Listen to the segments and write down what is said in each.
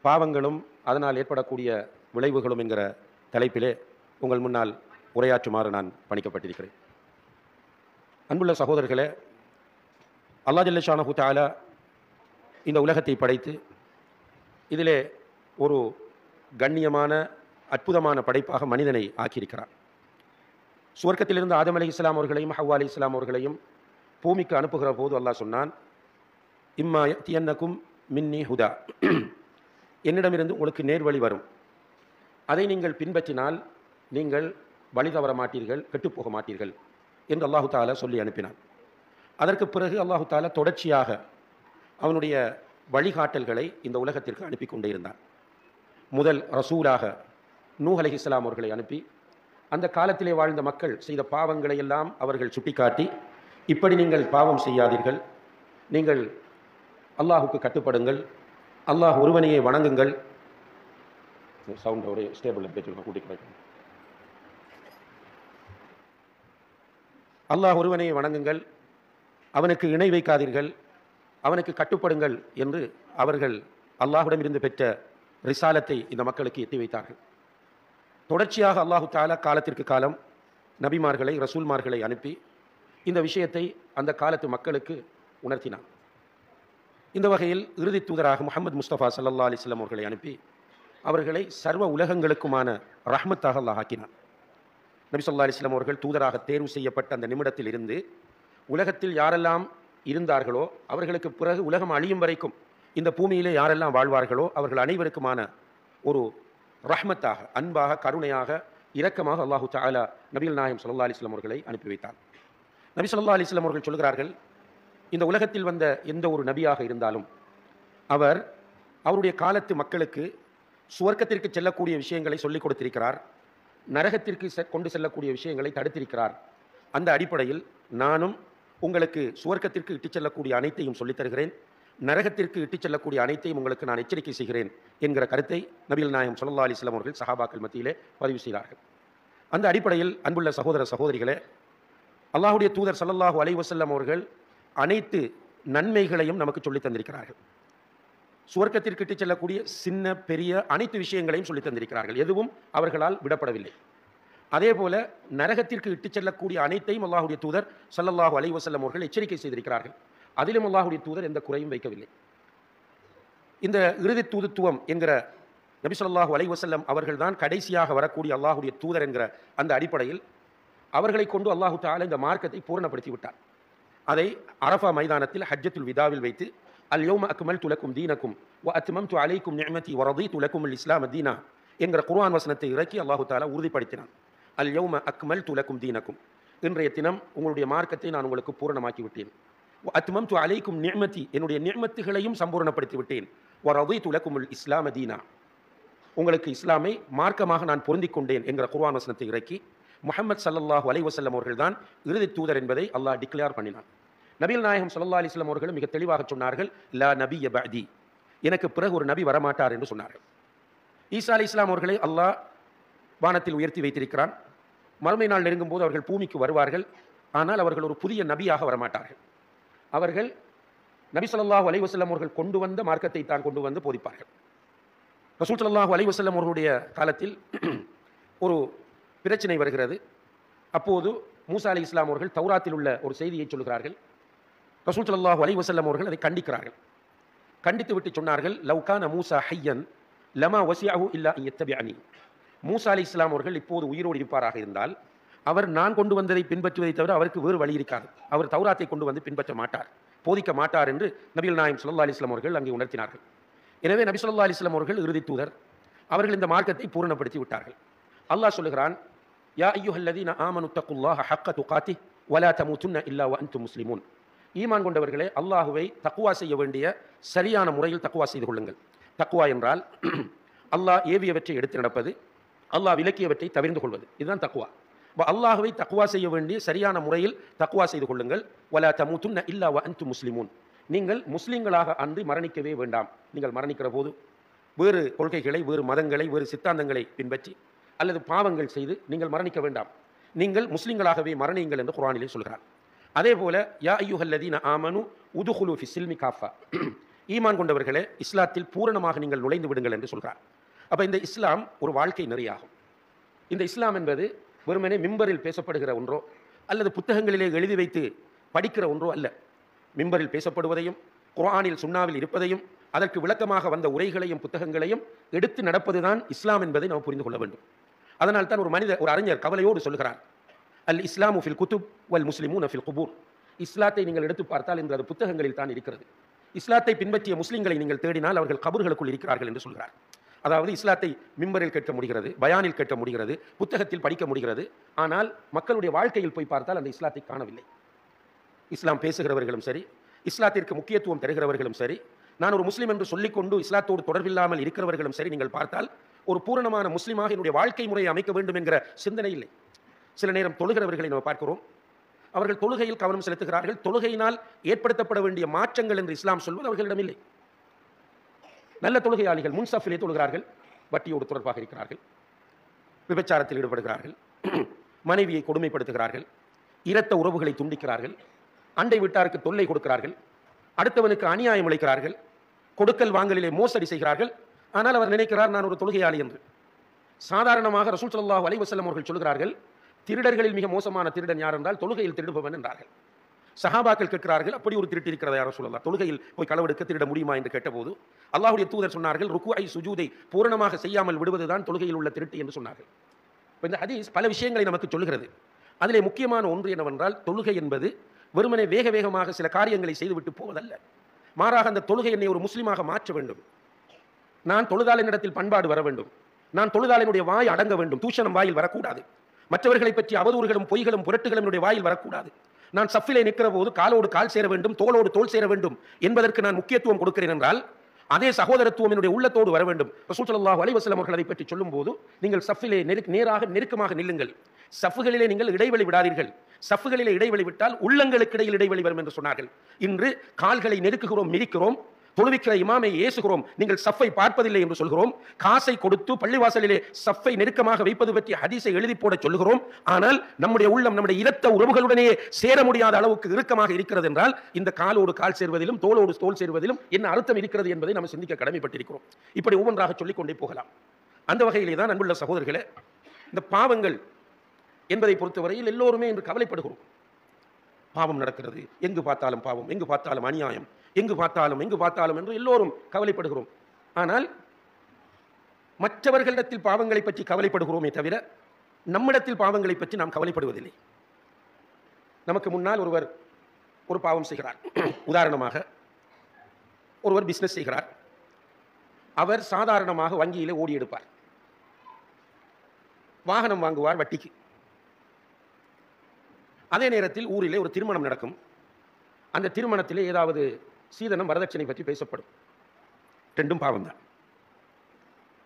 பாவங்களும் அதனால் ஏற்படக்கூடிய விளைவுகளும் என்கிற தலைப்பிலே உங்கள் முன்னால் உரையாற்றுமாறு நான் பணிக்கப்பட்டிருக்கிறேன். அன்புள்ள சகோதரர்களே, அல்லாஹ் ஜல்ல ஷானஹு தஆலா இந்த உலகத்தை படைத்து இதிலே ஒரு கண்ணியமான அற்புதமான படைப்பாக மனிதனை ஆக்கியிருக்கிறார். சுவர்க்கத்திலிருந்து ஆதம் அலைஹிஸ்ஸலாம் அவர்களையும் ஹவ்வா அலைஹிஸ்ஸலாம் அவர்களையும் பூமிக்கு அனுப்புகிற போது அல்லாஹ் சொன்னான், இம்மா யஅ்தியன்னகும் மின்னி ஹுதா, என்னிடமிருந்து உங்களுக்கு நேர்வழி வரும், அதை நீங்கள் பின்பற்றினால் நீங்கள் வழி தவற மாட்டீர்கள், கெட்டுப்போக மாட்டீர்கள் என்று அல்லாஹு தாலா சொல்லி அனுப்பினான். அதற்கு பிறகு அல்லாஹு தாலா தொடர்ச்சியாக அவனுடைய வழிகாட்டல்களை இந்த உலகத்திற்கு அனுப்பி கொண்டே இருந்தான். முதல் ரசூலாக நூஹ் அலைஹிஸ்ஸலாம் அவர்களை அனுப்பி அந்த காலத்திலே வாழ்ந்த மக்கள் செய்த பாவங்களை எல்லாம் அவர்கள் சுட்டிக்காட்டி, இப்படி நீங்கள் பாவம் செய்யாதீர்கள், நீங்கள் அல்லாஹுக்கு கட்டுப்படுங்கள், அல்லாஹ் ஒருவனையே வணங்குங்கள். சவுண்ட் ஒரு ஸ்டேபிள் கூட்டிக்கிறேன். அல்லாஹ் ஒருவனையே வணங்குங்கள், அவனுக்கு இணை வைக்காதீர்கள், அவனுக்கு கட்டுப்படுங்கள் என்று அவர்கள் அல்லாஹ்விடமிருந்து பெற்ற ரிசாலத்தை இந்த மக்களுக்கு எட்டி வைத்தார்கள். தொடர்ச்சியாக அல்லாஹு தாலா காலத்திற்கு காலம் நபிமார்களை ரசூல்மார்களை அனுப்பி இந்த விஷயத்தை அந்த காலத்து மக்களுக்கு உணர்த்தினான். இந்த வகையில் இறுதி தூதராக முஹம்மது முஸ்தபா ஸல்லல்லாஹு அலைஹி வஸல்லம் அவர்களை அனுப்பி அவர்களை சர்வ உலகங்களுக்குமான ரஹ்மத்தாக அல்லாஹ் ஆக்கினான். நபி ஸல்லல்லாஹு அலைஹி வஸல்லம் அவர்கள் தூதராக தேர்வு செய்யப்பட்ட அந்த நிமிடத்தில் இருந்து உலகத்தில் யாரெல்லாம் இருந்தார்களோ அவர்களுக்கு பிறகு உலகம் அழியும் வரைக்கும் இந்த பூமியிலே யாரெல்லாம் வாழ்வார்களோ அவர்கள் அனைவருக்குமான ஒரு ரஹ்மத்தாக, அன்பாக, கருணையாக, இரக்கமாக அல்லாஹு தஆலா நபிகள் நாயகம் ஸல்லல்லாஹு அலைஹி வஸல்லம் அவர்களை அனுப்பி வைத்தார். நபி ஸல்லல்லாஹு அலைஹி வஸல்லம் அவர்கள் சொல்கிறார்கள், இந்த உலகத்தில் வந்த எந்த ஒரு நபியாக இருந்தாலும் அவர் அவருடைய காலத்து மக்களுக்கு சுவர்க்கத்திற்கு செல்லக்கூடிய விஷயங்களை சொல்லிக் கொடுத்திருக்கிறார், நரகத்திற்கு கொண்டு செல்லக்கூடிய விஷயங்களை தடுத்திருக்கிறார். அந்த அடிப்படையில் நானும் உங்களுக்கு சுவர்க்கத்திற்கு இட்டுச் செல்லக்கூடிய அனைத்தையும் சொல்லித் தருகிறேன், நரகத்திற்கு இட்டுச் செல்லக்கூடிய அனைத்தையும் உங்களுக்கு நான் எச்சரிக்கை செய்கிறேன் என்கிற கருத்தை நபிகள் நாயகம் ஸல்லல்லாஹு அலைஹி வஸல்லம் அவர்கள் சஹாபாக்கள் மத்தியிலே பதிவு செய்தார்கள். அந்த அடிப்படையில் அன்புள்ள சகோதர சகோதரிகளே, அல்லாஹ்வுடைய தூதர் ஸல்லல்லாஹு அலைஹி வஸல்லம் அவர்கள் அனைத்து நன்மைகளையும் நமக்கு சொல்லித் தந்திருக்கிறார்கள். சுவர்க்கத்திற்கு இட்டுச் செல்லக்கூடிய சின்ன பெரிய அனைத்து விஷயங்களையும் சொல்லித் தந்திருக்கிறார்கள். எதுவும் அவர்களால் விடப்படவில்லை. அதே போல நரகத்திற்கு இட்டுச் செல்லக்கூடிய அனைத்தையும் அல்லாஹ்வுடைய தூதர் ஸல்லல்லாஹு அலைஹி வஸல்லம் அவர்கள் எச்சரிக்கை செய்திருக்கிறார்கள். அதிலும் அல்லாஹ்வுடைய தூதர் எந்த குறையும் வைக்கவில்லை. இந்த இறுதி தூதுத்துவம் என்கிற நபி ஸல்லல்லாஹு அலைஹி வஸல்லம் அவர்கள் தான் கடைசியாக வரக்கூடிய அல்லாஹ்வுடைய தூதர் என்கிற அந்த அடிப்படையில் அவர்களை கொண்டு அல்லாஹு தஆலா இந்த மார்க்கத்தை பூர்ணப்படுத்தி விட்டார். அதை அரஃபா மைதானத்தில் ஹஜ்ஜத்துல் விதாவில் வைத்து அல் யௌம அக்மல்து லக்கும் தீனக்கும் வ அத்மம்து அலைக்கும் நிஅமதி வ ரதீது லக்கும் அல் இஸ்லாம தீனா என்கிற குர்ஆன் வசனத்தை இறக்கி அல்லாஹு தஆலா உறுதிப்படுத்தினான். அல் யௌம அக்மல்து லக்கும் தீனக்கும், இன்றைய தினம் உங்களுடைய மார்க்கத்தை நான் உங்களுக்கு பூரணமாக்கி விட்டேன். வ அத்மம்து அலைக்கும் நிஅமதி, என்னுடைய நிஅமத்துகளையும் சம்பூர்ணப்படுத்தி விட்டேன். வ ரதீது லக்கும் அல் இஸ்லாம தீனா, உங்களுக்கு இஸ்லாமை மார்க்கமாக நான் பொருந்திக் கொண்டேன் என்கிற குர்ஆன் வசனத்தை இறக்கி முஹம்மது ஸல்லல்லாஹு அலைஹி வஸல்லம் அவர்கள் தான் இறுதி தூதர் என்பதை அல்லாஹ் டிக்ளேர் பண்ணினான். நபிகள் நாயகம் ஸல்லல்லாஹு அலைஹி வஸல்லம் அவர்கள் மிக தெளிவாக சொன்னார்கள், லா நபிய பஅதி, எனக்கு பிறகு ஒரு நபி வரமாட்டார் என்று சொன்னார்கள். ஈசா அலைஹிஸ்ஸலாம் அவர்களை அல்லாஹ் வானத்தில் உயர்த்தி வைத்திருக்கிறான். மறுமை நாள் நெருங்கும் போது அவர்கள் பூமிக்கு வருவார்கள். ஆனால் அவர்கள் ஒரு புதிய நபியாக வரமாட்டார்கள். அவர்கள் நபி ஸல்லல்லாஹு அலைஹி வஸல்லம் அவர்கள் கொண்டு வந்த மார்க்கத்தை தான் கொண்டு வந்து போதிப்பார்கள். ரசூல் ஸல்லல்லாஹு அலைஹி வஸல்லம் அவர்களுடைய காலத்தில் ஒரு பிரச்சனை வருகிறது. அப்போது மூசா அலைஹிஸ்ஸலாம் அவர்கள் தௌராத்தில் உள்ள ஒரு செய்தியை சொல்கிறார்கள். ரசூல் ஸல்லல்லாஹு அலைஹி வஸல்லம் அவர்கள் அதை கண்டிக்கிறார்கள். கண்டித்து விட்டு சொன்னார்கள், லவ் கான மூசா ஹய்யன் லமா வசிஅஹு இல்லா அன் யத்தபிஅனி, மூசா அலைஹிஸ்ஸலாம் அவர்கள் இப்போது உயிரோடு இருப்பாராக இருந்தால் அவர் நான் கொண்டு வந்ததை பின்பற்றுவதை தவிர அவருக்கு வேறு வழி இருக்காது, அவர் தௌராத்தை கொண்டு வந்து பின்பற்ற மாட்டார், போதிக்க மாட்டார் என்று நபிகள் நாயகம் ஸல்லல்லாஹு அலைஹி வஸல்லம் அவர்கள் அங்கே உணர்த்தினார்கள். எனவே நபி ஸல்லல்லாஹு அலைஹி வஸல்லம் அவர்கள் இறுதி தூதர், அவர்கள் இந்த மார்க்கத்தை பூரணப்படுத்தி விட்டார்கள். அல்லாஹ் சொல்லுகிறான், யா அய்யுஹல்லதீன ஆமனு தக்குல்லாஹ ஹக்க துகாத்திஹ் வலா தமூதுன்ன இல்லா வ அன்தும் முஸ்லிமூன், ஈமான் கொண்டவர்களே அல்லாஹுவை தக்வா செய்ய வேண்டிய சரியான முறையில் தக்வா செய்து கொள்ளுங்கள். தக்வா என்றால் அல்லாஹ் ஏவியவற்றை எடுத்து நடப்பது, அல்லாஹ் விலக்கியவற்றை தவிர்ந்து கொள்வது, இதுதான் தக்வா. அல்லாஹுவை தக்வா செய்ய வேண்டிய சரியான முறையில் தக்வா செய்து கொள்ளுங்கள். வலா தமூதுன்ன இல்லா வ அன்தும் முஸ்லிமூன், நீங்கள் முஸ்லீம்களாக அன்றி மரணிக்கவே வேண்டாம். நீங்கள் மரணிக்கிற போது வேறு கொள்கைகளை, வேறு மதங்களை, வேறு சித்தாந்தங்களை பின்பற்றி அல்லது பாவங்கள் செய்து நீங்கள் மரணிக்க வேண்டாம், நீங்கள் முஸ்லீம்களாகவே மரணியுங்கள் என்று குர்ஆனிலே சொல்கிறார். அதே போல யா அய்யுஹல்லதீன ஆமனு உதுகுலு ஃபி ஸில்மி காஃபா, ஈமான் கொண்டவர்களே, இஸ்லாத்தில் பூரணமாக நீங்கள் நுழைந்து விடுங்கள் என்று சொல்கிறார். அப்போ இந்த இஸ்லாம் ஒரு வாழ்க்கை நெறியாகும். இந்த இஸ்லாம் என்பது வெறுமனே மிம்பரில் பேசப்படுகிற ஒன்றோ அல்லது புத்தகங்களிலே எழுதி வைத்து படிக்கிற ஒன்றோ அல்ல. மிம்பரில் பேசப்படுவதையும் குர்ஆனில் சுன்னாவில் இருப்பதையும் அதற்கு விளக்கமாக வந்த உரைகளையும் புத்தகங்களையும் எடுத்து நடப்பதுதான் இஸ்லாம் என்பதை நாம் புரிந்து கொள்ள வேண்டும். அதனால் தான் ஒரு அறிஞர் கவலையோடு சொல்கிறார், அல் இஸ்லாமு ஃபில் குத்துப் வல் முஸ்லிமூன ஃபில் குபூர். இஸ்லாத்தை நீங்கள் எடுத்து பார்த்தால் என்று அது புத்தகங்களில் தான் இருக்கிறது. இஸ்லாத்தை பின்பற்றிய முஸ்லிம்களை நீங்கள் தேடினால் அவர்கள் கபர்களுக்குள் இருக்கிறார்கள் என்று சொல்கிறார். அதாவது இஸ்லாத்தை மிம்பரில் கேட்க முடிகிறது, பயானில் கேட்க முடிகிறது, புத்தகத்தில் படிக்க முடிகிறது. ஆனால் மக்களுடைய வாழ்க்கையில் போய் பார்த்தால் அந்த இஸ்லாத்தை காணவில்லை. இஸ்லாம் பேசுகிறவர்களும் சரி, இஸ்லாத்திற்கு முக்கியத்துவம் தருகிறவர்களும் சரி, நான் ஒரு முஸ்லீம் என்று சொல்லிக்கொண்டு இஸ்லாத்தோடு தொடர்பில்லாமல் இருக்கிறவர்களும் சரி, நீங்கள் பார்த்தால் ஒரு பூரணமான முஸ்லீமாக என்னுடைய வாழ்க்கை முறையை அமைக்க வேண்டும் என்கிற சிந்தனை இல்லை. சில நேரம் தொழுகிறவர்களை நம்ம பார்க்கிறோம், அவர்கள் தொழுகையில் கவனம் செலுத்துகிறார்கள். தொழுகையினால் ஏற்படுத்தப்பட வேண்டிய மாற்றங்கள் என்று இஸ்லாம் சொல்வது அவர்களிடம் இல்லை. நல்ல தொழுகையாளிகள் முன்சஃபிலே தொழுகிறார்கள், வட்டியோடு தொடர்பாக இருக்கிறார்கள், விபச்சாரத்தில் ஈடுபடுகிறார்கள், மனைவியை கொடுமைப்படுத்துகிறார்கள், இரத்த உறவுகளை துண்டிக்கிறார்கள், அண்டை வீட்டாருக்கு தொல்லை கொடுக்கிறார்கள், அடுத்தவனுக்கு அநியாயம் இழைக்கிறார்கள், கொடுக்கல் வாங்கலிலே மோசடி செய்கிறார்கள். ஆனால் அவர் நினைக்கிறார் நான் ஒரு தொழுகையாளி என்று. சாதாரணமாக ரசூல் ஸல்லல்லாஹு அலைஹி வஸல்லம் அவர்கள் சொல்கிறார்கள், திருடர்களில் மிக மோசமான திருடன் யார் என்றால் தொழுகையில் திருடுபவன் என்றார்கள். சஹாபாக்கள் கேட்கிறார்கள், அப்படி ஒரு திருட்டு இருக்கிறதா யார் ரசூலல்லாஹ், தொழுகையில் போய் களவெடுக்க திருட முடியுமா என்று கேட்டபோது அல்லாஹ்வுடைய தூதர் சொன்னார்கள், ருக்குஐ சுஜூதை பூரணமாக செய்யாமல் விடுவதுதான் தொழுகையில் உள்ள திருட்டு என்று சொன்னார்கள். இந்த ஹதீஸ் பல விஷயங்களை நமக்கு சொல்லுகிறது. அதிலே முக்கியமான ஒன்று என்னவென்றால், தொழுகை என்பது வெறுமனே வேக வேகமாக சில காரியங்களை செய்துவிட்டு போவதல்ல. மாறாக அந்த தொழுகை என்னை ஒரு முஸ்லீமாக மாற்ற வேண்டும். நான் தொழுதால் என்னிடத்தில் பண்பாடு வர வேண்டும். நான் தொழுதால் என்னுடைய வாய் அடங்க வேண்டும். தூஷணம் வாயில் வரக்கூடாது. மற்றவர்களை பற்றி அவதூறுகளும் பொய்களும் புரட்டுகளும் என்னுடைய வாயில் வரக்கூடாது. நான் சஃபிலே நிற்கிற போது காலோடு கால் சேர வேண்டும், தோளோடு தோள் சேர வேண்டும் என்பதற்கு நான் முக்கியத்துவம் கொடுக்கிறேன் என்றால், அதே சகோதரத்துவம் என்னுடைய உள்ளத்தோடு வர வேண்டும். ரசூல் ஸல்லல்லாஹு அலைஹி வஸல்லம் அவர்கள் அதை பற்றி சொல்லும்போது, நீங்கள் சஃபிலே நேராக நெருக்கமாக நில்லுங்கள், சஃப்புகளிலே நீங்கள் இடைவெளி விடாதீர்கள். சஃப்புகளிலே இடைவெளி விட்டால் உள்ளங்களுக்கு இடையில் இடைவெளி வரும் என்று சொன்னார்கள். இன்று கால்களை நெருக்குகிறோம், மிதிக்கிறோம், தொழுவிக்கிற இமாமை ஏசுகிறோம், நீங்கள் சஃப்பை பார்ப்பதில்லை என்று சொல்கிறோம். காசை கொடுத்து பள்ளிவாசலிலே சஃப்பை நெருக்கமாக வைப்பது பற்றி ஹதீஸை எழுதி போட சொல்லுகிறோம். ஆனால் நம்முடைய உள்ளம் நம்முடைய இரத்த உறவுகளுடனே சேர முடியாத அளவுக்கு இறுக்கமாக இருக்கிறது என்றால், இந்த காலோடு கால் சேர்வதிலும் தோளோடு தோள் சேர்வதிலும் என்ன அர்த்தம் இருக்கிறது என்பதை நாம் சிந்திக்க கடமைப்பட்டிருக்கிறோம். இப்படி ஒவ்வொன்றாக சொல்லிக்கொண்டே போகலாம். அந்த வகையிலே தான் அன்புள்ள சகோதரர்களே, இந்த பாவங்கள் என்பதை பொறுத்தவரையில் எல்லோருமே இன்று கவலைப்படுகிறோம். பாவம் நடக்கிறது, எங்கு பார்த்தாலும் பாவம், எங்கு பார்த்தாலும் அநியாயம், எங்கு பார்த்தாலும் என்று எல்லோரும் கவலைப்படுகிறோம். ஆனால் மற்றவர்களிடத்தில் பாவங்களை பற்றி கவலைப்படுகிறோமே தவிர நம்மிடத்தில் பாவங்களை பற்றி நாம் கவலைப்படுவதில்லை. நமக்கு முன்னால் ஒருவர் ஒரு பாவம் செய்கிறார். உதாரணமாக ஒருவர் பிசினஸ் செய்கிறார். அவர் சாதாரணமாக வங்கியிலே ஓடி எடுப்பார், வாகனம் வாங்குவார் வட்டிக்கு. அதே நேரத்தில் ஊரிலே ஒரு திருமணம் நடக்கும். அந்த திருமணத்திலே ஏதாவது சீதனம் வரதட்சணை பற்றி பேசப்படும். ரெண்டும் பாவம்தான்.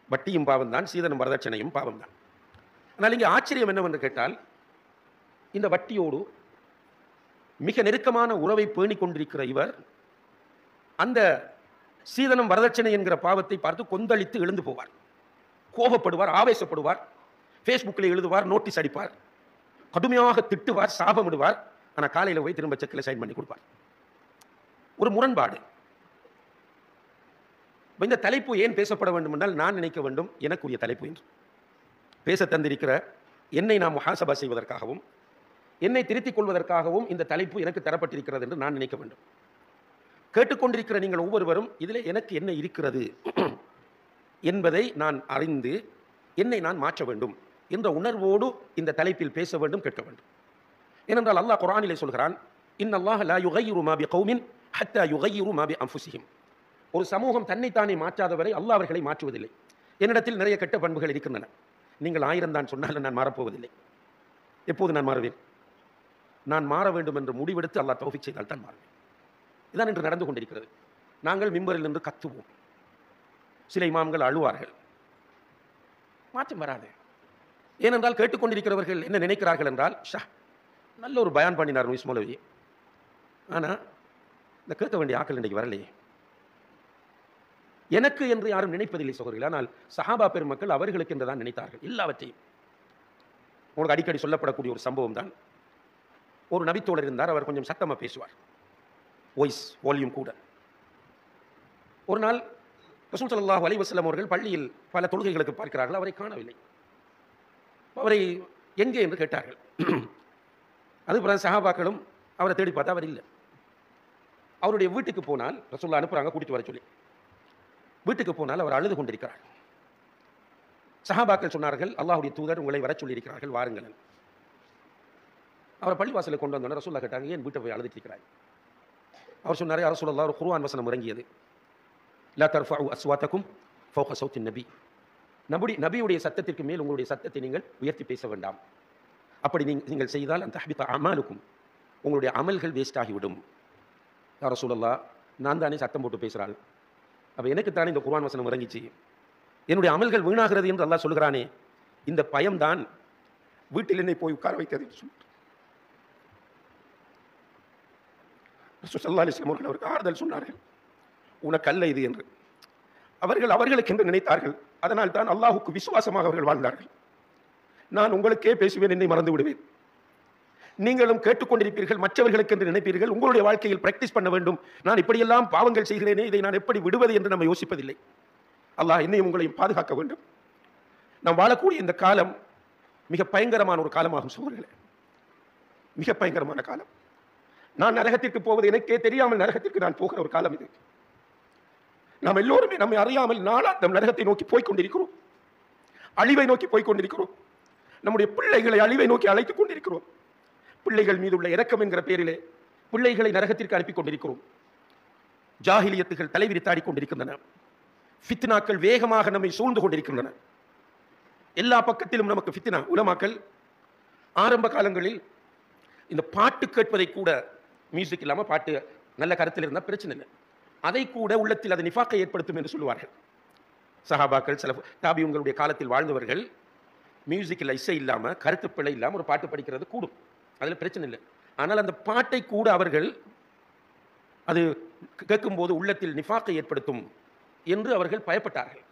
வட்டியும் பாவம்தான், சீதனம் வரதட்சணையும் பாவம்தான். ஆனால் இங்கே ஆச்சரியம் என்னவென்று கேட்டால், இந்த வட்டியோடு மிக நெருக்கமான உறவை பேணிக் கொண்டிருக்கிற இவர் அந்த சீதனம் வரதட்சணை என்கிற பாவத்தை பார்த்து கொந்தளித்து எழுந்து போவார், கோபப்படுவார், ஆவேசப்படுவார், ஃபேஸ்புக்கில் எழுதுவார், நோட்டீஸ் அடிப்பார், கடுமையாக திட்டுவார், சாபமிடுவார். ஆனால் காலையில் போய் திரும்ப செக்கில் சைன் பண்ணி கொடுப்பார். ஒரு முரண்பாடு. இந்த தலைப்பு ஏன் பேசப்பட வேண்டும் என்றால், நான் நினைக்க வேண்டும் எனக்குரிய தலைப்பு என்று பேச தந்திருக்கிற என்னை நாம் முஹாசபா செய்வதற்காகவும் என்னை திருத்திக் கொள்வதற்காகவும் இந்த தலைப்பு எனக்கு தரப்பட்டிருக்கிறது என்று நான் நினைக்க வேண்டும். கேட்டுக்கொண்டிருக்கிற நீங்கள் ஒவ்வொருவரும் இதில் எனக்கு என்ன இருக்கிறது என்பதை நான் அறிந்து என்னை நான் மாற்ற வேண்டும் என்ற உணர்வோடு இந்த தலைப்பில் பேச வேண்டும், கேட்க வேண்டும். ஏனென்றால் அல்லாஹ் குர்ஆனிலே சொல்கிறான், இன்னல்லாஹ லா யுகையிரு மா பிகௌமின் ஹத்தா யுகையிரு மா பிஅன்ஃபுஸிஹிம். ஒரு சமூகம் தன்னைத்தானே மாற்றாதவரை அல்லாஹ் அவர்களை மாற்றுவதில்லை. என்னிடத்தில் நிறைய கெட்ட பண்புகள் இருக்கின்றன. நீங்கள் 1000 தான் சொன்னாலும் நான் மாறப்போவதில்லை. எப்போது நான் மாறுவேன்? நான் மாற வேண்டும் என்று முடிவெடுத்து அல்லாஹ் தௌஃபீக் செய்தால் தான் மாறுவேன். இதுதான் இன்று நடந்து கொண்டிருக்கிறது. நாங்கள் மிம்பரில் நின்று கத்துவோம், சில இமாம்கள் அழுவார்கள், மாற்றம் வராது. ஏனென்றால் கேட்டுக்கொண்டிருக்கிறவர்கள் என்ன நினைக்கிறார்கள் என்றால், ஷா நல்ல ஒரு பயான் பண்ணினார் நுய்ஸ் மௌலவி, ஆனால் இந்த கேட்க வேண்டிய ஆக்கள் இன்றைக்கு வரலையே. எனக்கு என்று யாரும் நினைப்பதில்லை சகோதரர்கள். ஆனால் சஹாபா பெருமக்கள் அவர்களுக்கு என்று தான் நினைத்தார்கள் எல்லாவற்றையும். உங்களுக்கு அடிக்கடி சொல்லப்படக்கூடிய ஒரு சம்பவம் தான், ஒரு நபித்தோழர் இருந்தார். அவர் கொஞ்சம் சத்தமாக பேசுவார், வாய்ஸ் வால்யூம் கூட. ஒரு நாள் ரசூல் ஸல்லல்லாஹு அலைஹி வஸல்லம் அவர்கள் பள்ளியில் பல தொழுகைகளுக்கு பார்க்கிறார்கள், அவரை காணவில்லை. அவரை எங்கே என்று கேட்டார்கள். அது பிறகு சஹாபாக்களும் அவரை தேடி பார்த்தா அவர் இல்லை. அவருடைய வீட்டுக்கு போனால் ரசூலுல்லாஹ் அனுப்புறாங்க கூட்டிட்டு வர சொல்லி. வீட்டுக்கு போனால் அவர் அழுது கொண்டிருக்கிறார். சஹாபாக்கள் சொன்னார்கள், அல்லாஹ்வுடைய தூதர் உங்களை வர சொல்லி இருக்கிறார்கள், வாருங்கள். அவரை பள்ளிவாசலுக்கு கொண்டு வந்தோன்னே ரசூலுல்லாஹ் கேட்டாங்க, ஏன் வீட்டை போய் அழுதுட்டு இருக்கிறாய்? அவர் சொன்னார், யா ரசூலல்லாஹ், ஒரு குர்ஆன் வசனம் இறங்கியது, லா தர்ஃபஉ அஸ்வாத்தகும் ஃபௌக ஸௌத்தின் நபி, நபியுடைய சத்தத்திற்கு மேல் உங்களுடைய சத்தத்தை நீங்கள் உயர்த்தி பேச வேண்டாம். அப்படி நீங்கள் செய்தால் அந்த தஹ்பித அமாலுக்கும், உங்களுடைய அமல்கள் வேஸ்ட் ஆகிவிடும். யா ரசூலல்லாஹ், நான் தானே சத்தம் போட்டு பேசுகிறாள், அப்போ எனக்கு தானே இந்த குர்ஆன் வசனம் இறங்கிச்சு, என்னுடைய அமல்கள் வீணாகிறது என்று அல்லாஹ் சொல்கிறானே, இந்த பயம்தான் வீட்டில் என்னை போய் உட்கார வைத்தது என்று சொல்லிட்டு ரசூல் ஸல்லல்லாஹு அலைஹி வஸல்லம் அவர்கள் அவருக்கு ஆறுதல் சொன்னார்கள், உனக்கு அல்ல இது என்று. அவர்களுக்கு என்று நினைத்தார்கள். அதனால் தான் அல்லாஹுக்கு விசுவாசமாக அவர்கள் வாழ்ந்தார்கள். நான் உங்களுக்கே பேசுவேன், என்னை மறந்து விடுவேன், நீங்களும் கேட்டுக்கொண்டிருப்பீர்கள், மற்றவர்களுக்கு என்று நினைப்பீர்கள், உங்களுடைய வாழ்க்கையில் பிராக்டிஸ் பண்ண வேண்டும். நான் இப்படியெல்லாம் பாவங்கள் செய்கிறேனே, இதை நான் எப்படி விடுவது என்று நம்ம யோசிப்பதில்லை. அல்லாஹ் என்னையும் உங்களையும் பாதுகாக்க வேண்டும். நாம் வாழக்கூடிய இந்த காலம் மிக பயங்கரமான ஒரு காலமாகும் சகோதரர்களே, மிக பயங்கரமான காலம். நான் நரகத்திற்கு போவது எனக்கே தெரியாமல் நரகத்திற்கு நான் போகிற ஒரு காலம் இது. நாம் எல்லோருமே நம்மை அறியாமல் நாளாந்தம் நரகத்தை நோக்கி போய்கொண்டிருக்கிறோம், அழிவை நோக்கி போய்கொண்டிருக்கிறோம். நம்முடைய பிள்ளைகளை அழிவை நோக்கி அழைத்துக் கொண்டிருக்கிறோம். பிள்ளைகள் மீது உள்ள இரக்கம் என்கிற பேரிலே பிள்ளைகளை நரகத்திற்கு அனுப்பி கொண்டிருக்கிறோம். ஜாஹிலியத்துகள் தலைவிரித்தாடி கொண்டிருக்கின்றன. ஃபித்னாக்கள் வேகமாக நம்மை சூழ்ந்து கொண்டிருக்கின்றன. எல்லா பக்கத்திலும் நமக்கு ஃபித்னா. உலமாக்கள் ஆரம்ப காலங்களில் இந்த பாட்டு கேட்பதை கூட, மியூசிக் இல்லாமல் பாட்டு நல்ல கருத்தில் இருந்தால் பிரச்சனை இல்லை, அதை கூட உள்ளத்தில் அது நிஃபாக்கை ஏற்படுத்தும் என்று சொல்லுவார்கள். சஹாபாக்கள், சில தாபியூன்களுடைய காலத்தில் வாழ்ந்தவர்கள் மியூசிக்கில் இசை இல்லாமல், கருத்து பிழை இல்லாமல் ஒரு பாட்டு படிக்கிறது கூடும், அதில் பிரச்சனை இல்லை. ஆனால் அந்த பாட்டை கூட அவர்கள் அது கேட்கும்போது உள்ளத்தில் நிஃபாக்கை ஏற்படுத்தும் என்று அவர்கள் பயப்பட்டார்கள்.